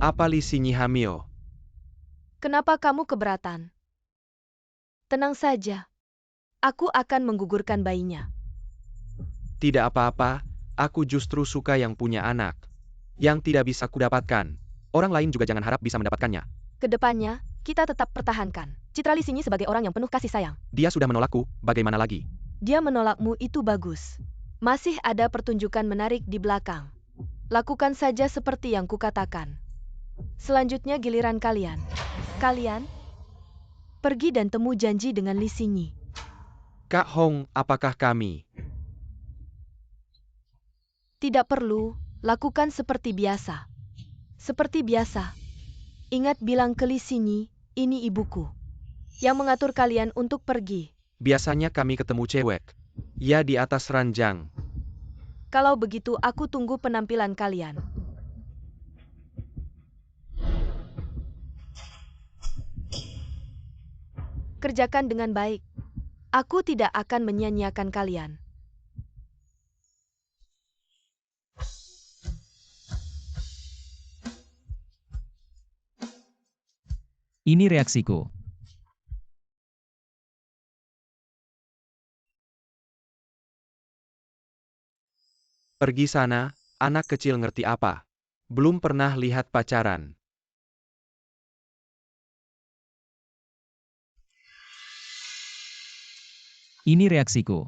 Apa Li Xinyi hamil? Kenapa kamu keberatan? Tenang saja. Aku akan menggugurkan bayinya. Tidak apa-apa, aku justru suka yang punya anak. Yang tidak bisa kudapatkan. Orang lain juga jangan harap bisa mendapatkannya. Kedepannya, kita tetap pertahankan citra Li Xinyi sebagai orang yang penuh kasih sayang. Dia sudah menolakku, bagaimana lagi? Dia menolakmu itu bagus. Masih ada pertunjukan menarik di belakang. Lakukan saja seperti yang kukatakan. Selanjutnya giliran kalian. Kalian pergi dan temu janji dengan Li Xinyi. Kak Hong, apakah kami? Tidak perlu, lakukan seperti biasa. Seperti biasa. Ingat bilang ke Li Xinyi, ini ibuku. Yang mengatur kalian untuk pergi. Biasanya kami ketemu cewek. Ya di atas ranjang. Kalau begitu aku tunggu penampilan kalian. Kerjakan dengan baik. Aku tidak akan menyia-nyiakan kalian. Ini reaksiku. Pergi sana, anak kecil ngerti apa? Belum pernah lihat pacaran. Ini reaksiku.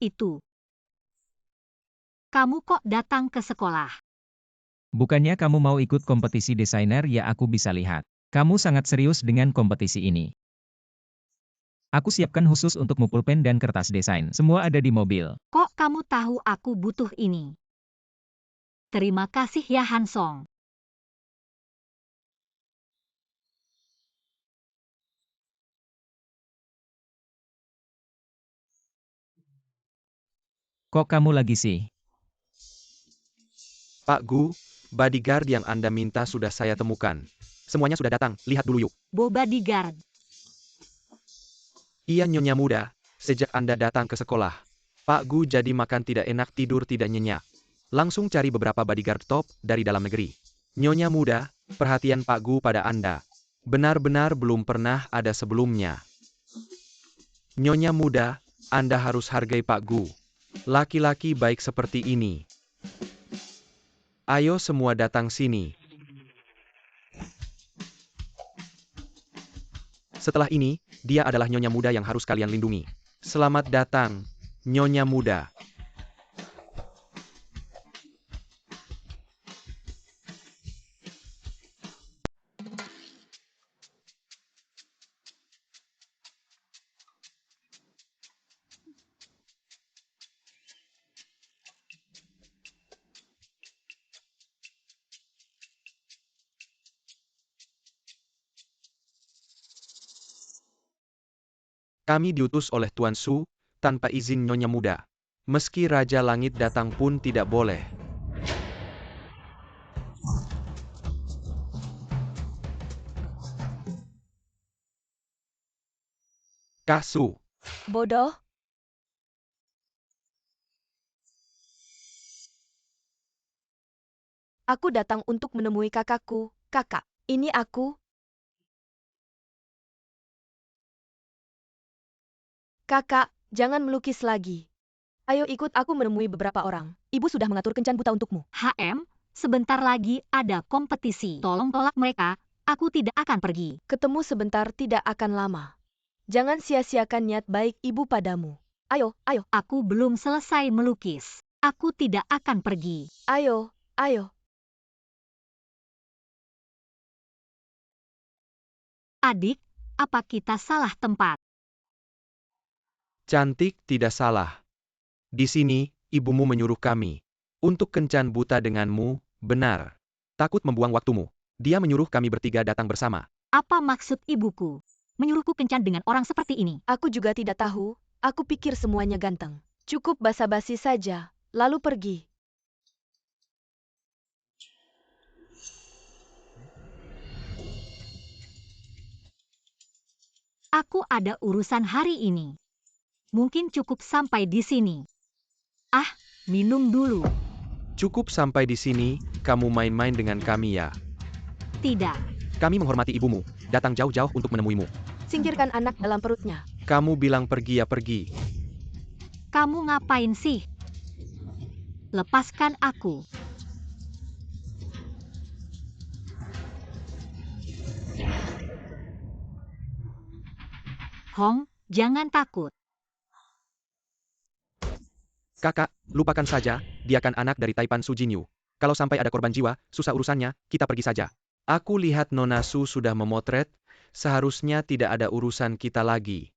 Itu. Kamu kok datang ke sekolah? Bukannya kamu mau ikut kompetisi desainer ya aku bisa lihat. Kamu sangat serius dengan kompetisi ini. Aku siapkan khusus untukmu pulpen dan kertas desain. Semua ada di mobil. Kok kamu tahu aku butuh ini? Terima kasih ya Hansong. Kok kamu lagi sih? Pak Gu, bodyguard yang Anda minta sudah saya temukan. Semuanya sudah datang, lihat dulu yuk. Bodyguard. Iya Nyonya Muda, sejak Anda datang ke sekolah. Pak Gu jadi makan tidak enak tidur tidak nyenyak. Langsung cari beberapa bodyguard top dari dalam negeri. Nyonya Muda, perhatian Pak Gu pada Anda. Benar-benar belum pernah ada sebelumnya. Nyonya Muda, Anda harus hargai Pak Gu. Laki-laki baik seperti ini. Ayo semua datang sini. Setelah ini, Dia adalah nyonya muda yang harus kalian lindungi. Selamat datang, nyonya muda. Kami diutus oleh Tuan Su, tanpa izin nyonya muda. Meski Raja Langit datang pun tidak boleh. Kasu. Bodoh. Aku datang untuk menemui kakakku. Kakak, ini aku. Kakak, jangan melukis lagi. Ayo ikut aku menemui beberapa orang. Ibu sudah mengatur kencan buta untukmu. HM, sebentar lagi ada kompetisi. Tolong tolak mereka, aku tidak akan pergi. Ketemu sebentar tidak akan lama. Jangan sia-siakan niat baik ibu padamu. Ayo, ayo, Aku belum selesai melukis. Aku tidak akan pergi. ayo, ayo. Adik, apa kita salah tempat? Cantik tidak salah. Di sini, ibumu menyuruh kami untuk kencan buta denganmu, benar. Takut membuang waktumu. Dia menyuruh kami bertiga datang bersama. Apa maksud ibuku? Menyuruhku kencan dengan orang seperti ini. Aku juga tidak tahu. Aku pikir semuanya ganteng. Cukup basa-basi saja, lalu pergi. Aku ada urusan hari ini. Mungkin cukup sampai di sini. Ah, minum dulu. Cukup sampai di sini, kamu main-main dengan kami ya. Tidak. Kami menghormati ibumu, datang jauh-jauh untuk menemuimu. Singkirkan anak dalam perutnya. Kamu bilang pergi ya pergi. Kamu ngapain sih? Lepaskan aku. Hong, jangan takut. Kakak, lupakan saja, dia kan anak dari Taipan Su Jinyu. Kalau sampai ada korban jiwa, susah urusannya, kita pergi saja. Aku lihat Nona Su sudah memotret, seharusnya tidak ada urusan kita lagi.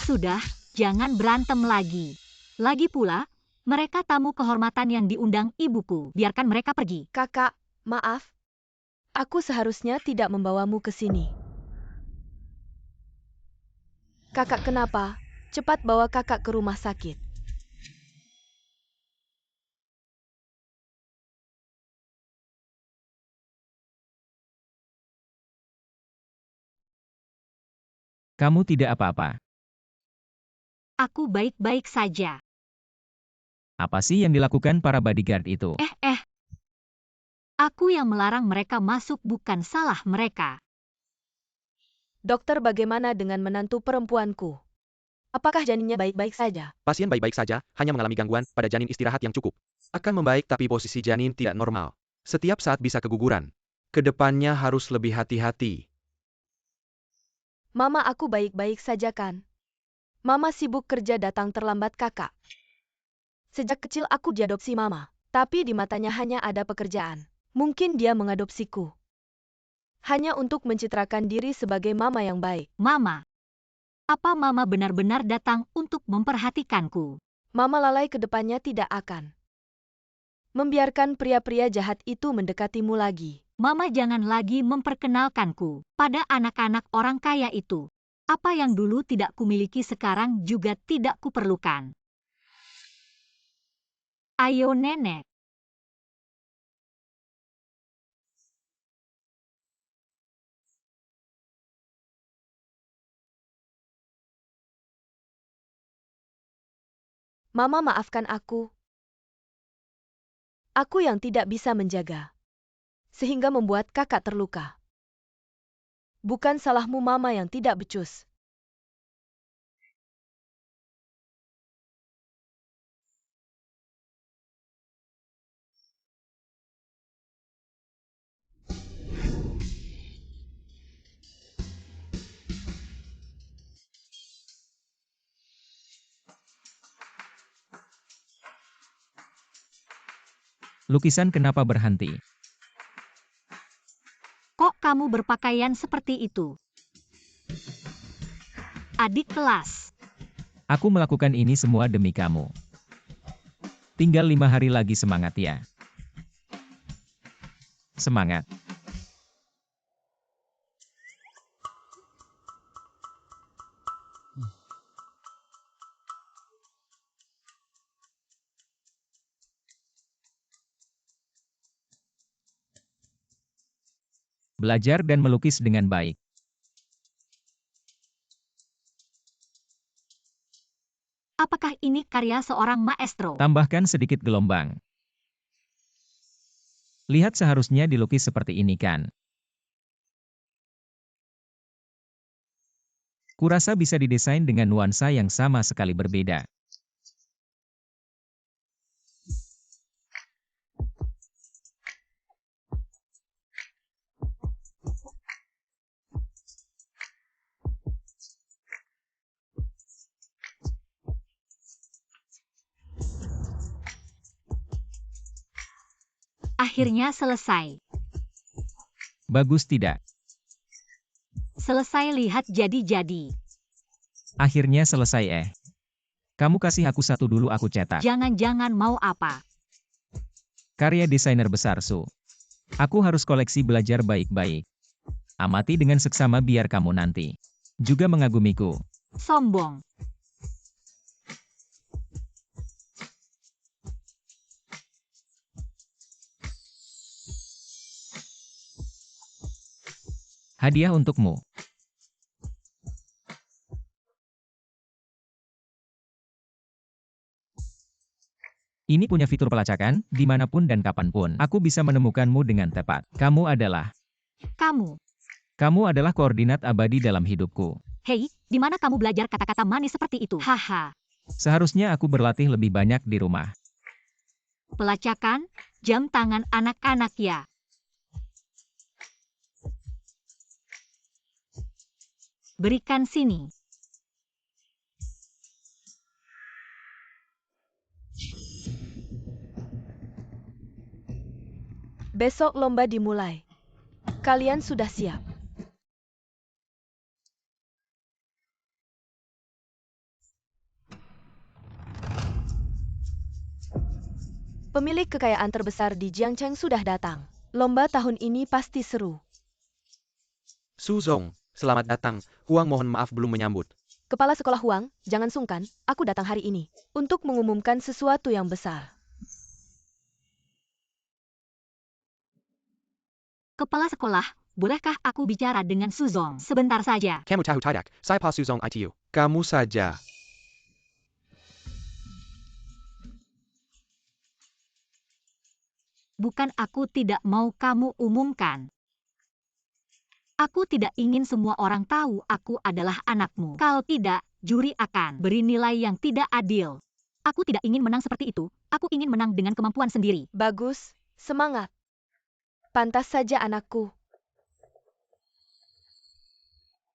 Sudah, jangan berantem lagi. Lagi pula, mereka tamu kehormatan yang diundang ibuku. Biarkan mereka pergi. Kakak, maaf. Aku seharusnya tidak membawamu ke sini. Kakak kenapa? Cepat bawa kakak ke rumah sakit. Kamu tidak apa-apa. Aku baik-baik saja. Apa sih yang dilakukan para bodyguard itu? Aku yang melarang mereka masuk, bukan salah mereka. Dokter, bagaimana dengan menantu perempuanku? Apakah janinnya baik-baik saja? Pasien baik-baik saja, hanya mengalami gangguan pada janin, istirahat yang cukup. Akan membaik tapi posisi janin tidak normal. Setiap saat bisa keguguran. Kedepannya harus lebih hati-hati. Mama, aku baik-baik saja kan? Mama sibuk kerja, datang terlambat kakak. Sejak kecil aku diadopsi mama, tapi di matanya hanya ada pekerjaan. Mungkin dia mengadopsiku hanya untuk mencitrakan diri sebagai mama yang baik. Mama. Apa Mama benar-benar datang untuk memperhatikanku? Mama lalai, ke depannya tidak akan membiarkan pria-pria jahat itu mendekatimu lagi. Mama jangan lagi memperkenalkanku pada anak-anak orang kaya itu. Apa yang dulu tidak kumiliki sekarang juga tidak kuperlukan. Ayo nenek. Mama, maafkan aku. Aku yang tidak bisa menjaga, sehingga membuat kakak terluka. Bukan salahmu, Mama yang tidak becus. Lukisan kenapa berhenti? Kok kamu berpakaian seperti itu? Adik kelas, Aku melakukan ini semua demi kamu. Tinggal 5 hari lagi, semangat ya. Semangat. Belajar dan melukis dengan baik. apakah ini karya seorang maestro? Tambahkan sedikit gelombang. Lihat, seharusnya dilukis seperti ini kan? Kurasa bisa didesain dengan nuansa yang sama sekali berbeda. Akhirnya selesai. Bagus tidak? Selesai, lihat jadi-jadi. Akhirnya selesai. Kamu kasih aku satu dulu, aku cetak. Jangan-jangan mau apa? Karya desainer besar, Su. Aku harus koleksi, belajar baik-baik. Amati dengan seksama biar kamu nanti juga mengagumiku. Sombong. Hadiah untukmu. Ini punya fitur pelacakan, dimanapun dan kapanpun. Aku bisa menemukanmu dengan tepat. Kamu adalah koordinat abadi dalam hidupku. Hei, di mana kamu belajar kata-kata manis seperti itu? Haha. Seharusnya aku berlatih lebih banyak di rumah. Pelacakan, jam tangan anak-anak ya. Berikan sini. Besok lomba dimulai. Kalian sudah siap? Pemilik kekayaan terbesar di Jiangcheng sudah datang. Lomba tahun ini pasti seru. Su Zong, selamat datang. Huang mohon maaf belum menyambut. Kepala sekolah Huang, jangan sungkan, aku datang hari ini untuk mengumumkan sesuatu yang besar. Kepala sekolah, bolehkah aku bicara dengan Suzong sebentar saja? Kamu tahu tidak, saya Pa Su Zong ITU. Kamu saja. Bukan aku tidak mau kamu umumkan. Aku tidak ingin semua orang tahu aku adalah anakmu. Kalau tidak, juri akan beri nilai yang tidak adil. Aku tidak ingin menang seperti itu. Aku ingin menang dengan kemampuan sendiri. Bagus, semangat. Pantas saja anakku.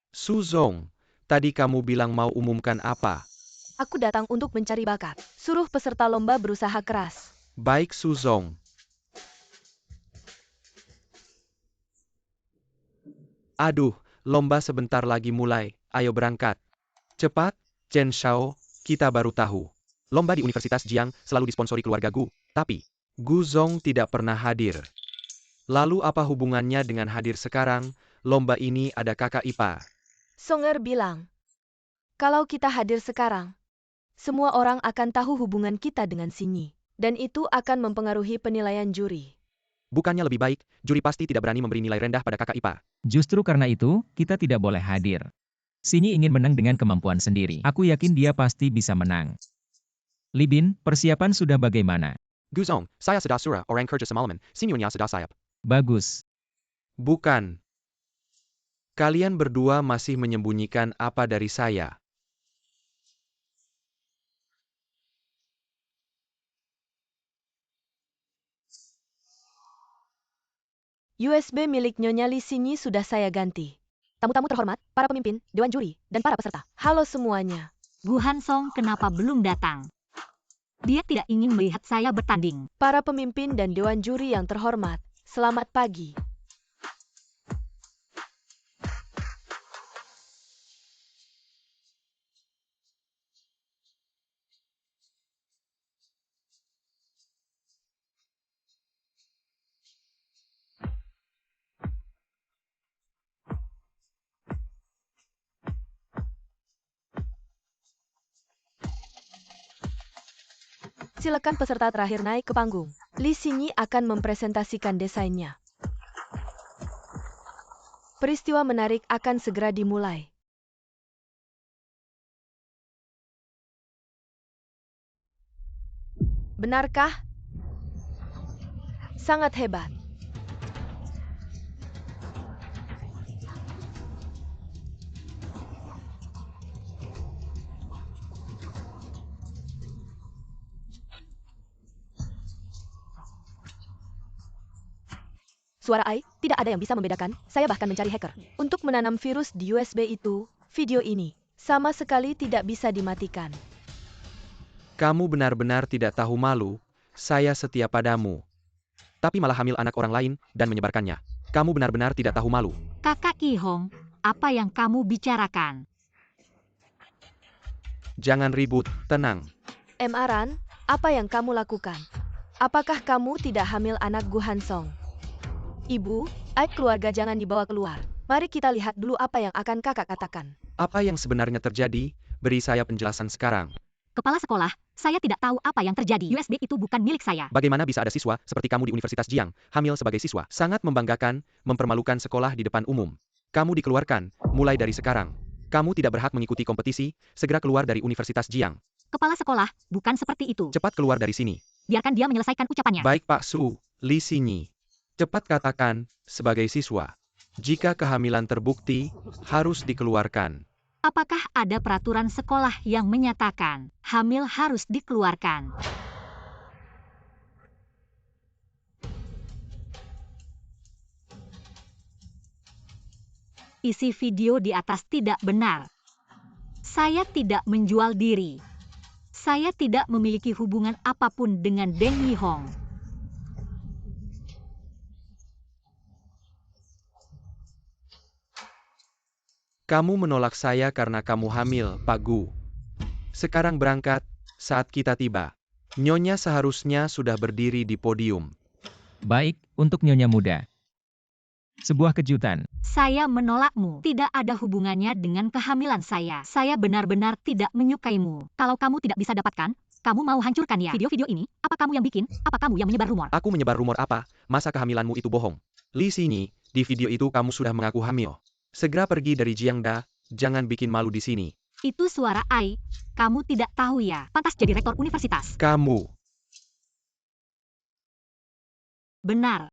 Su Zong, tadi kamu bilang mau umumkan apa? Aku datang untuk mencari bakat. Suruh peserta lomba berusaha keras. Baik Su Zong. Aduh, lomba sebentar lagi mulai. Ayo berangkat. Cepat, Chen Shao, kita baru tahu. Lomba di Universitas Jiang selalu disponsori keluarga Gu. Tapi, Gu Zong tidak pernah hadir. Lalu apa hubungannya dengan hadir sekarang? Lomba ini ada kakak ipar. Songer bilang, kalau kita hadir sekarang, semua orang akan tahu hubungan kita dengan Sinyi. Dan itu akan mempengaruhi penilaian juri. Bukannya lebih baik, juri pasti tidak berani memberi nilai rendah pada kakak ipar. Justru karena itu, kita tidak boleh hadir. Sinyi ingin menang dengan kemampuan sendiri. Aku yakin dia pasti bisa menang. Li Bin, persiapan sudah bagaimana? Gu Zong, saya sudah surah orang kerja semalaman, sinyalnya sudah siap. Bagus. Bukan. Kalian berdua masih menyembunyikan apa dari saya? USB milik Nyonya Li Sinyi sudah saya ganti. Tamu-tamu terhormat, para pemimpin, dewan juri, dan para peserta. Halo semuanya. Gu Hansong kenapa belum datang? Dia tidak ingin melihat saya bertanding. Para pemimpin dan dewan juri yang terhormat, selamat pagi. Silakan peserta terakhir naik ke panggung. Li Xinyi akan mempresentasikan desainnya. Peristiwa menarik akan segera dimulai. Benarkah? Sangat hebat. Suara Ai, tidak ada yang bisa membedakan, saya bahkan mencari hacker. Untuk menanam virus di USB itu, video ini, sama sekali tidak bisa dimatikan. Kamu benar-benar tidak tahu malu, saya setia padamu. Tapi malah hamil anak orang lain, dan menyebarkannya. Kamu benar-benar tidak tahu malu. Kakak Ki Hong, apa yang kamu bicarakan? Jangan ribut, tenang. Aran, apa yang kamu lakukan? Apakah kamu tidak hamil anak Gu Hansong? Ibu, Ai keluarga jangan dibawa keluar. Mari kita lihat dulu apa yang akan kakak katakan. Apa yang sebenarnya terjadi? Beri saya penjelasan sekarang. Kepala sekolah, saya tidak tahu apa yang terjadi. USB itu bukan milik saya. Bagaimana bisa ada siswa seperti kamu di Universitas Jiang, hamil sebagai siswa? Sangat membanggakan, mempermalukan sekolah di depan umum. Kamu dikeluarkan, mulai dari sekarang. Kamu tidak berhak mengikuti kompetisi, segera keluar dari Universitas Jiang. Kepala sekolah, bukan seperti itu. Cepat keluar dari sini. Biarkan dia menyelesaikan ucapannya. Baik Pak Su, Li Xinyi. Cepat katakan, sebagai siswa. Jika kehamilan terbukti, harus dikeluarkan. Apakah ada peraturan sekolah yang menyatakan hamil harus dikeluarkan? Isi video di atas tidak benar. Saya tidak menjual diri. Saya tidak memiliki hubungan apapun dengan Deng Yihong. Kamu menolak saya karena kamu hamil, Pak Gu. Sekarang berangkat, saat kita tiba. Nyonya seharusnya sudah berdiri di podium. Baik, untuk Nyonya muda. Sebuah kejutan. Saya menolakmu. Tidak ada hubungannya dengan kehamilan saya. Saya benar-benar tidak menyukaimu. Kalau kamu tidak bisa dapatkan, kamu mau hancurkan ya. Video-video ini, apa kamu yang bikin? Apa kamu yang menyebar rumor? Aku menyebar rumor apa? Masa kehamilanmu itu bohong? Li Xinyi, di video itu kamu sudah mengaku hamil. Segera pergi dari Jiangda, jangan bikin malu di sini. Itu suara Ai. Kamu tidak tahu ya, pantas jadi rektor universitas. Kamu. Benar.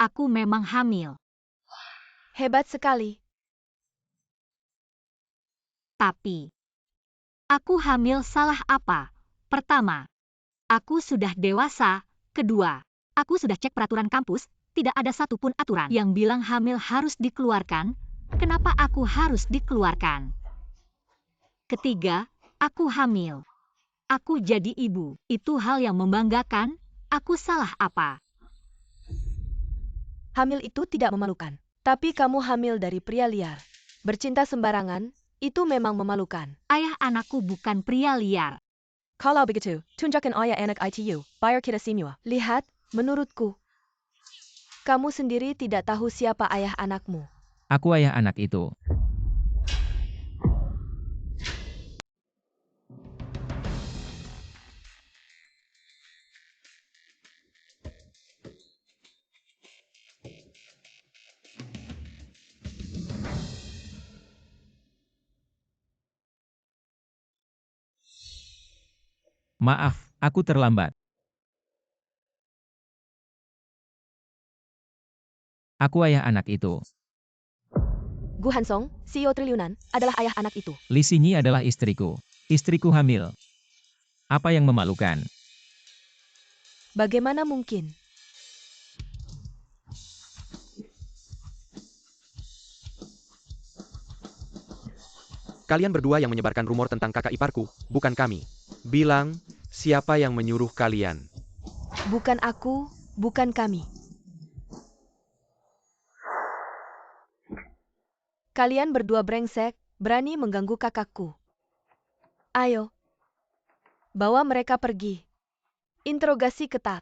Aku memang hamil. Hebat sekali. Tapi, aku hamil salah apa? Pertama, aku sudah dewasa. Kedua, aku sudah cek peraturan kampus. Tidak ada satupun aturan yang bilang hamil harus dikeluarkan. Kenapa aku harus dikeluarkan? Ketiga, aku hamil. Aku jadi ibu. Itu hal yang membanggakan. Aku salah apa? Hamil itu tidak memalukan. Tapi kamu hamil dari pria liar. Bercinta sembarangan, itu memang memalukan. Ayah anakku bukan pria liar. Kalau begitu, tunjukkan ayah anak ITU, biar kita semua. Lihat, menurutku. Kamu sendiri tidak tahu siapa ayah anakmu. Aku ayah anak itu. Maaf, aku terlambat. Aku ayah anak itu. Gu Hansong, CEO triliunan, adalah ayah anak itu. Li Xinyi adalah istriku. Istriku hamil. Apa yang memalukan? Bagaimana mungkin? Kalian berdua yang menyebarkan rumor tentang kakak iparku, bukan kami. Bilang, Siapa yang menyuruh kalian? Bukan aku, bukan kami. Kalian berdua brengsek, berani mengganggu kakakku. Ayo, bawa mereka pergi. Interogasi ketat.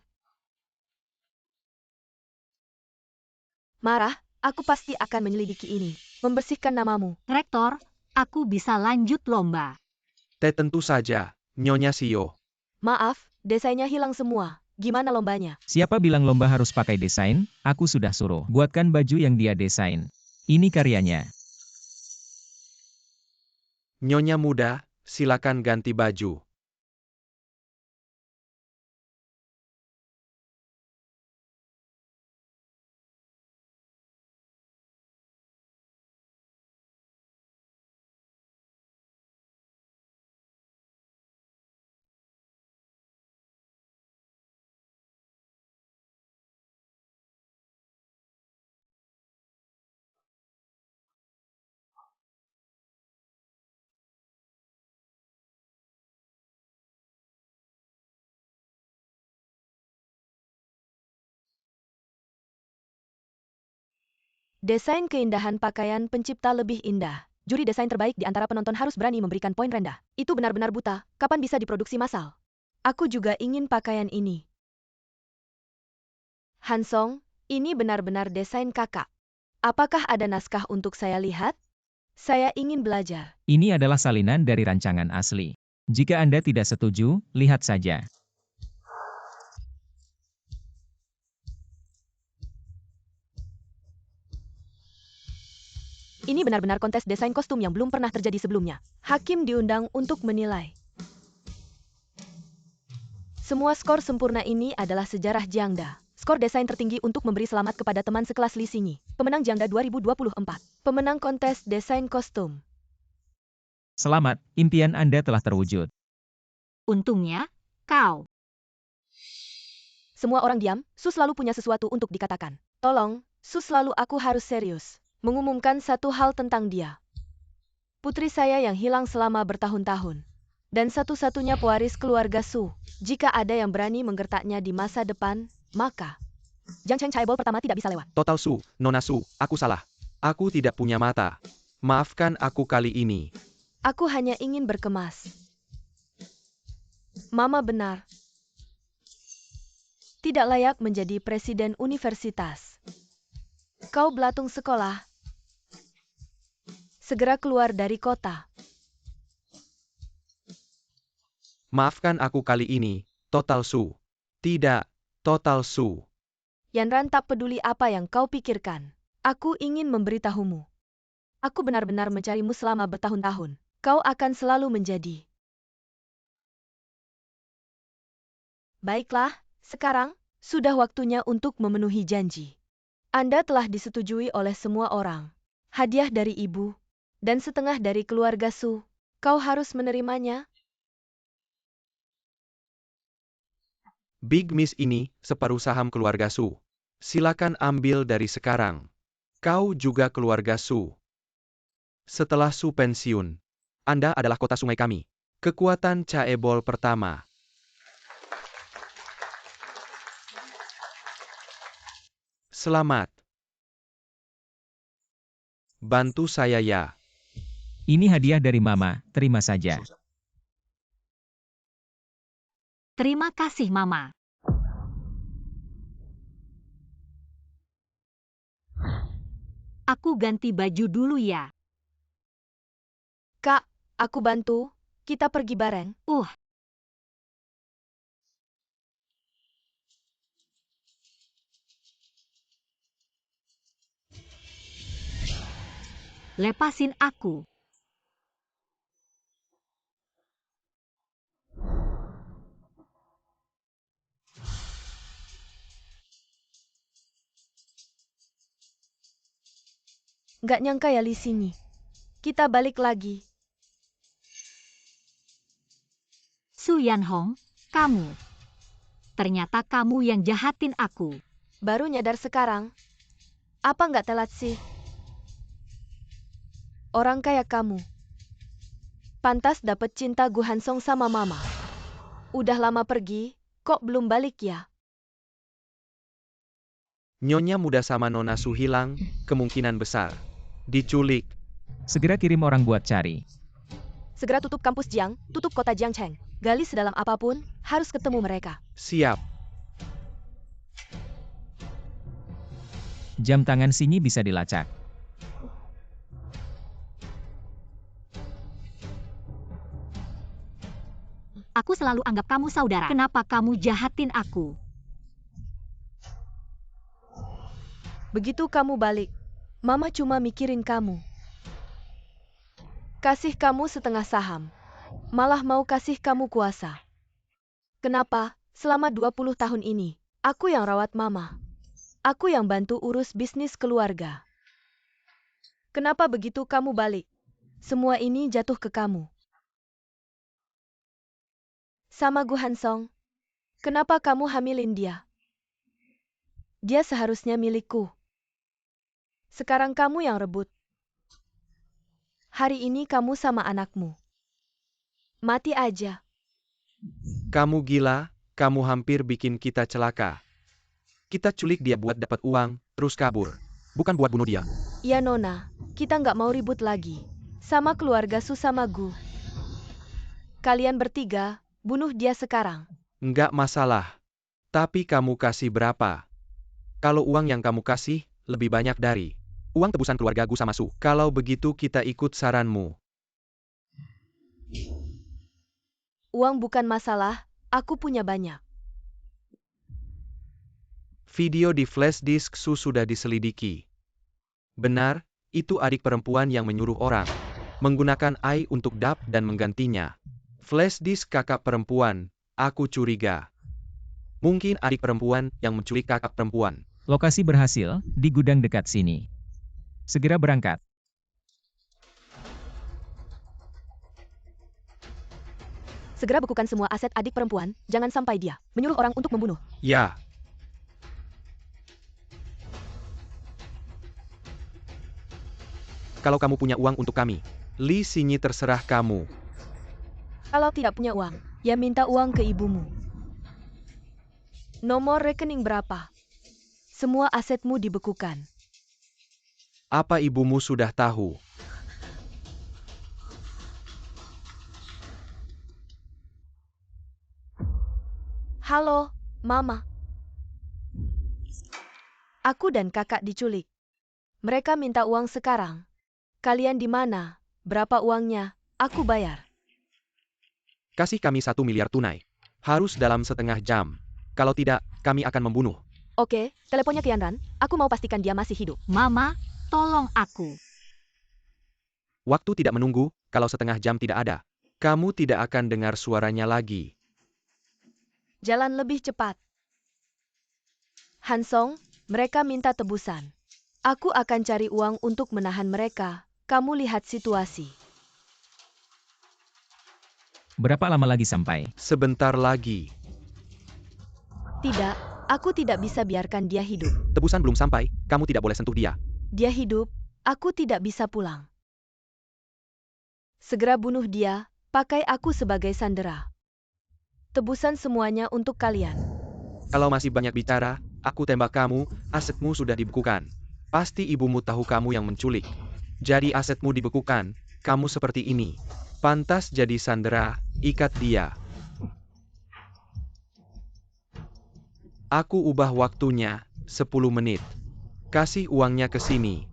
Marah, aku pasti akan menyelidiki ini. Membersihkan namamu. Rektor, aku bisa lanjut lomba. Tentu saja, Nyonya Shio. Maaf, desainnya hilang semua. Gimana lombanya? Siapa bilang lomba harus pakai desain? Aku sudah suruh. Buatkan baju yang dia desain. Ini karyanya. Nyonya muda, silakan ganti baju. Desain keindahan pakaian pencipta lebih indah. Juri desain terbaik di antara penonton harus berani memberikan poin rendah. Itu benar-benar buta. Kapan bisa diproduksi massal? Aku juga ingin pakaian ini. Hansong, ini benar-benar desain kakak. Apakah ada naskah untuk saya lihat? Saya ingin belajar. Ini adalah salinan dari rancangan asli. Jika Anda tidak setuju, lihat saja. Ini benar-benar kontes desain kostum yang belum pernah terjadi sebelumnya. Hakim diundang untuk menilai. Semua skor sempurna ini adalah sejarah Jiangda. Skor desain tertinggi untuk memberi selamat kepada teman sekelas Li Xingyi. Pemenang Jiangda 2024. Pemenang kontes desain kostum. Selamat, impian Anda telah terwujud. Untungnya, kau. Semua orang diam, Su selalu punya sesuatu untuk dikatakan. Tolong, Su selalu aku harus serius. Mengumumkan satu hal tentang dia. Putri saya yang hilang selama bertahun-tahun. Dan satu-satunya pewaris keluarga Su. Jika ada yang berani menggertaknya di masa depan, maka Jiang Cheng Chaebol pertama tidak bisa lewat. Total Su, Nona Su, aku salah. Aku tidak punya mata. Maafkan aku kali ini. Aku hanya ingin berkemas. Mama benar. Tidak layak menjadi presiden universitas. Kau belatung sekolah. Segera keluar dari kota. Maafkan aku kali ini, Total Su. Tidak, Total Su. Yanran tak peduli apa yang kau pikirkan. Aku ingin memberitahumu. Aku benar-benar mencarimu selama bertahun-tahun. Kau akan selalu menjadi. Baiklah, sekarang, sudah waktunya untuk memenuhi janji. Anda telah disetujui oleh semua orang. Hadiah dari ibu, dan setengah dari keluarga Su. Kau harus menerimanya. Big Miss ini, separuh saham keluarga Su. Silakan ambil dari sekarang. Kau juga keluarga Su. Setelah Su pensiun, Anda adalah kota sungai kami. Kekuatan Chaebol pertama. Selamat. Bantu saya ya. Ini hadiah dari Mama, terima saja. Terima kasih, Mama. Aku ganti baju dulu ya. Kak, aku bantu. Kita pergi bareng. Lepasin aku. Nggak nyangka ya Li Xingyi. Kita balik lagi. Su Yanhong, kamu. Ternyata kamu yang jahatin aku. Baru nyadar sekarang. Apa nggak telat sih? Orang kayak kamu. Pantas dapet cinta Gu Hansong sama mama. Udah lama pergi, kok belum balik ya? Nyonya muda sama Nona Su hilang, kemungkinan besar. Diculik. Segera kirim orang buat cari. Segera tutup kampus Jiang, tutup kota Jiangcheng. Gali sedalam apapun, harus ketemu mereka. Siap. Jam tangan Sinyi bisa dilacak. Aku selalu anggap kamu saudara. Kenapa kamu jahatin aku? Begitu kamu balik, Mama cuma mikirin kamu. Kasih kamu setengah saham. Malah mau kasih kamu kuasa. Kenapa? Selama 20 tahun ini, aku yang rawat Mama. Aku yang bantu urus bisnis keluarga. Kenapa begitu kamu balik? Semua ini jatuh ke kamu. Sama Gu Hansong, kenapa kamu hamilin dia? Dia seharusnya milikku. Sekarang kamu yang rebut. Hari ini kamu sama anakmu. Mati aja. Kamu gila, kamu hampir bikin kita celaka. Kita culik dia buat dapat uang, terus kabur. Bukan buat bunuh dia. Ya Nona, kita nggak mau ribut lagi. Sama keluarga Su sama Gu. Kalian bertiga, bunuh dia sekarang. Nggak masalah. Tapi kamu kasih berapa? Kalau uang yang kamu kasih, lebih banyak dari uang tebusan keluarga Gu sama Su. Kalau begitu kita ikut saranmu. Uang bukan masalah, aku punya banyak. Video di flash disk Su sudah diselidiki. Benar, itu adik perempuan yang menyuruh orang menggunakan AI untuk dap dan menggantinya. Flash disk kakak perempuan, aku curiga. Mungkin adik perempuan yang menculik kakak perempuan. Lokasi berhasil, di gudang dekat sini. Segera berangkat. Segera bekukan semua aset adik perempuan, jangan sampai dia menyuruh orang untuk membunuh. Ya. Kalau kamu punya uang untuk kami, Li Sinyi terserah kamu. Kalau tidak punya uang, ya minta uang ke ibumu. Nomor rekening berapa? Semua asetmu dibekukan. Apa ibumu sudah tahu? Halo, Mama. Aku dan kakak diculik. Mereka minta uang sekarang. Kalian di mana? Berapa uangnya? Aku bayar. Kasih kami 1 miliar tunai. Harus dalam setengah jam. Kalau tidak, kami akan membunuh. Oke, teleponnya Tianran. Aku mau pastikan dia masih hidup. Mama, tolong aku. Waktu tidak menunggu, kalau setengah jam tidak ada. Kamu tidak akan dengar suaranya lagi. Jalan lebih cepat. Hansong, mereka minta tebusan. Aku akan cari uang untuk menahan mereka. Kamu lihat situasi. Berapa lama lagi sampai? Sebentar lagi. Tidak, aku tidak bisa biarkan dia hidup. Tebusan belum sampai, kamu tidak boleh sentuh dia. Dia hidup, aku tidak bisa pulang. Segera bunuh dia, pakai aku sebagai sandera. Tebusan semuanya untuk kalian. Kalau masih banyak bicara, aku tembak kamu, asetmu sudah dibekukan. Pasti ibumu tahu kamu yang menculik. Jadi asetmu dibekukan, kamu seperti ini. Pantas jadi sandera, ikat dia. Aku ubah waktunya, 10 menit. Kasih uangnya ke sini.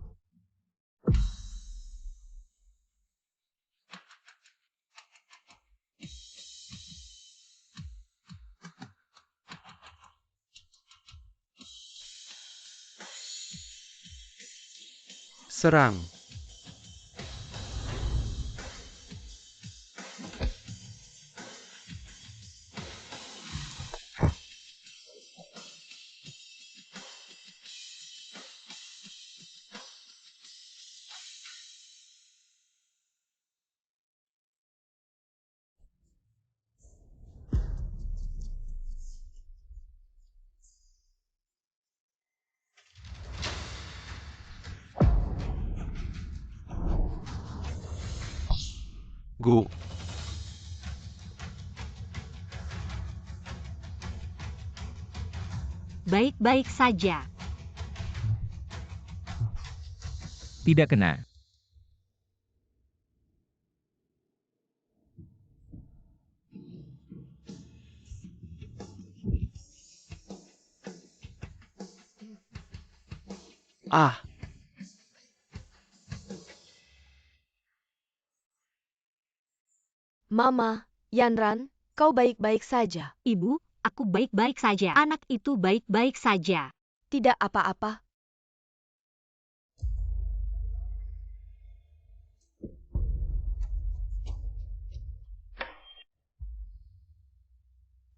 Serang. Gu. baik-baik saja. Tidak kena. Ah, Mama, Yanran, kau baik-baik saja. Ibu, aku baik-baik saja. Anak itu baik-baik saja. Tidak apa-apa.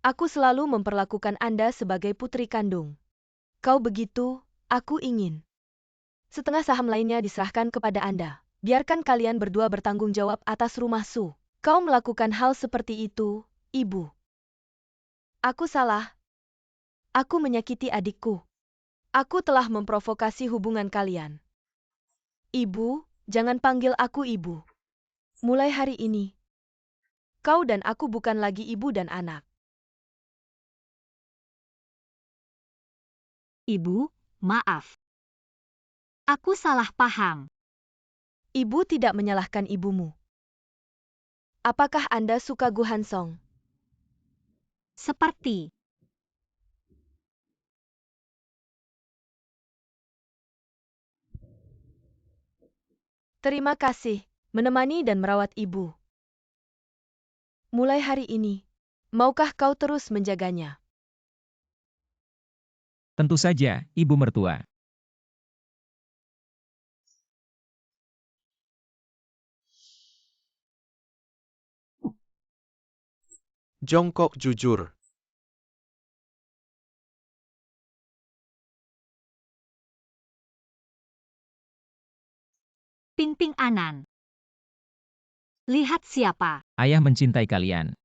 Aku selalu memperlakukan Anda sebagai putri kandung. Kau begitu, aku ingin. Setengah saham lainnya diserahkan kepada Anda. Biarkan kalian berdua bertanggung jawab atas rumah Su. Kau melakukan hal seperti itu, Ibu. Aku salah. Aku menyakiti adikku. Aku telah memprovokasi hubungan kalian. Ibu, jangan panggil aku ibu. Mulai hari ini, kau dan aku bukan lagi ibu dan anak. Ibu, maaf. Aku salah paham. Ibu tidak menyalahkan ibumu. Apakah Anda suka Gu Hansong? Seperti. Terima kasih, menemani dan merawat ibu. Mulai hari ini, maukah kau terus menjaganya? Tentu saja, Ibu mertua. jongkok jujur. Ping-ping Anan. Lihat siapa. Ayah mencintai kalian.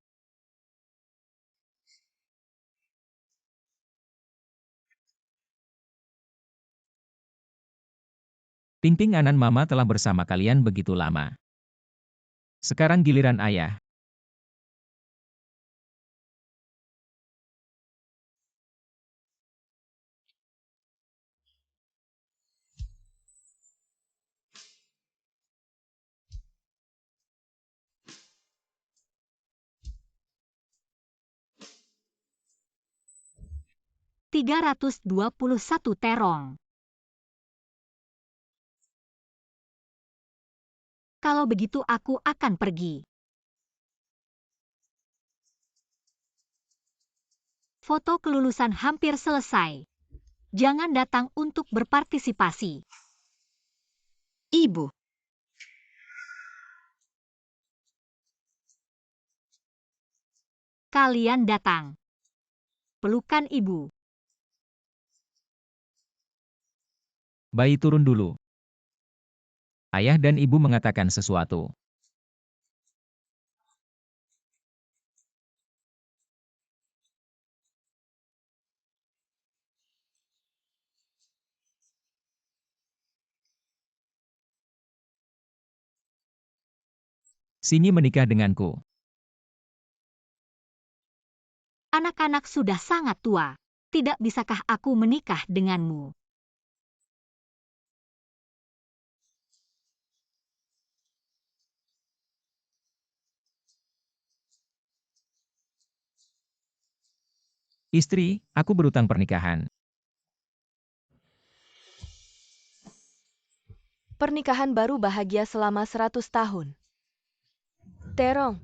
Ping-ping Anan mama telah bersama kalian begitu lama. Sekarang giliran ayah. $321 terong. Kalau begitu aku akan pergi. Foto kelulusan hampir selesai. Jangan datang untuk berpartisipasi. Ibu. Kalian datang. Pelukan ibu. Bayi turun dulu. Ayah dan ibu mengatakan sesuatu. Sini menikah denganku. Anak-anak sudah sangat tua. Tidak bisakah aku menikah denganmu? Istri, aku berutang pernikahan. Pernikahan baru bahagia selama 100 tahun. Terong.